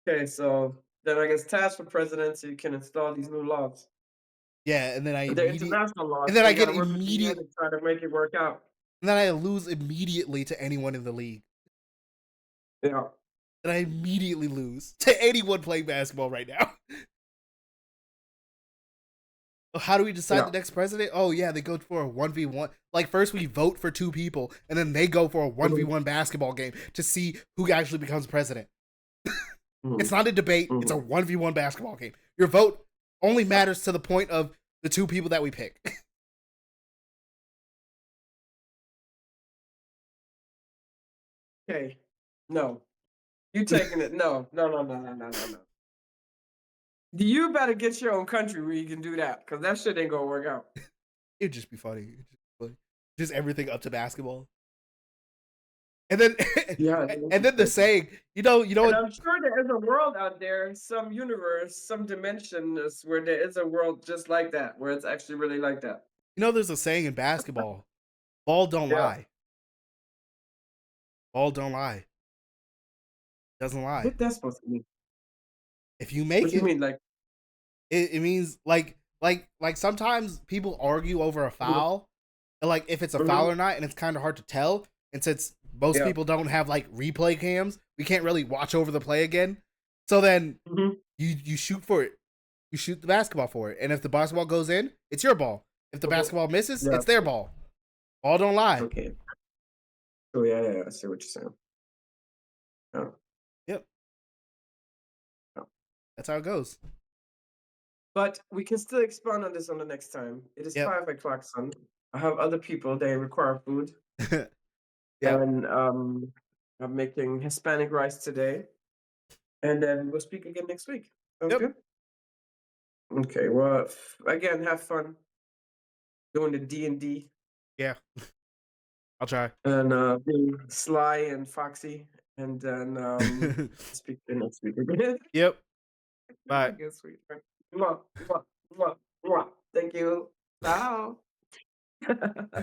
Okay, so then I guess task for presidency can install these new laws. Yeah, and then I But they're immediate international laws, and then so I you got get to work with the UN immediate and try to make it work out. and then I lose immediately to anyone in the league. Yeah, And I immediately lose to anyone playing basketball right now. How do we decide the yeah. next president? Oh yeah, they go for a 1v1. Like first we vote for two people and then they go for a Mhm, 1v1 basketball game to see who actually becomes president. It's mhm, not a debate, it's a mhm. 1v1 basketball game. Your vote only matters to the point of the two people that we pick. Okay, no, you taking it? No, no, no, no, no, no, no, no. You better get your own country where you can do that, because that shit ain't gonna work out. It'd just be funny. It'd just be funny. Just everything up to basketball. And then Yeah, it and is then the crazy. saying, you know And what I'm sure there is a world out there, some universe, some dimension is where there is a world just like that, where it's actually really like that. there's a saying in basketball, ball don't Yeah. lie. Ball don't lie. Doesn't lie. What that's supposed to mean? If you What make do you it, mean? Like, it means like sometimes people argue over a mhm, foul, and like if it's a foul mhm, or not, and it's kind of hard to tell. And since most yeah, people don't have like replay cams, we can't really watch over the play again. So then mhm, you shoot for it. You shoot the basketball for it, and if the basketball goes in, it's your ball. If the mhm, basketball misses, yeah, it's their ball. Ball don't lie. okay. Oh, yeah, yeah, yeah, I see what you're saying. Yeah, Yep, yeah. that's how it goes. But we can still expand on this on the next time. It is Yep, 5 o'clock, son. I have other people, they require food, yep, and I'm making Hispanic rice today, and then we'll speak again next week. Sounds yep. good? Okay, well, again, have fun doing the D&D Yeah, I'll try. and being sly and foxy, and then speak to you next week again. Yep. I Bye. guess sweet. Mwah, mwah, mwah, mwah. Thank you. Ciao.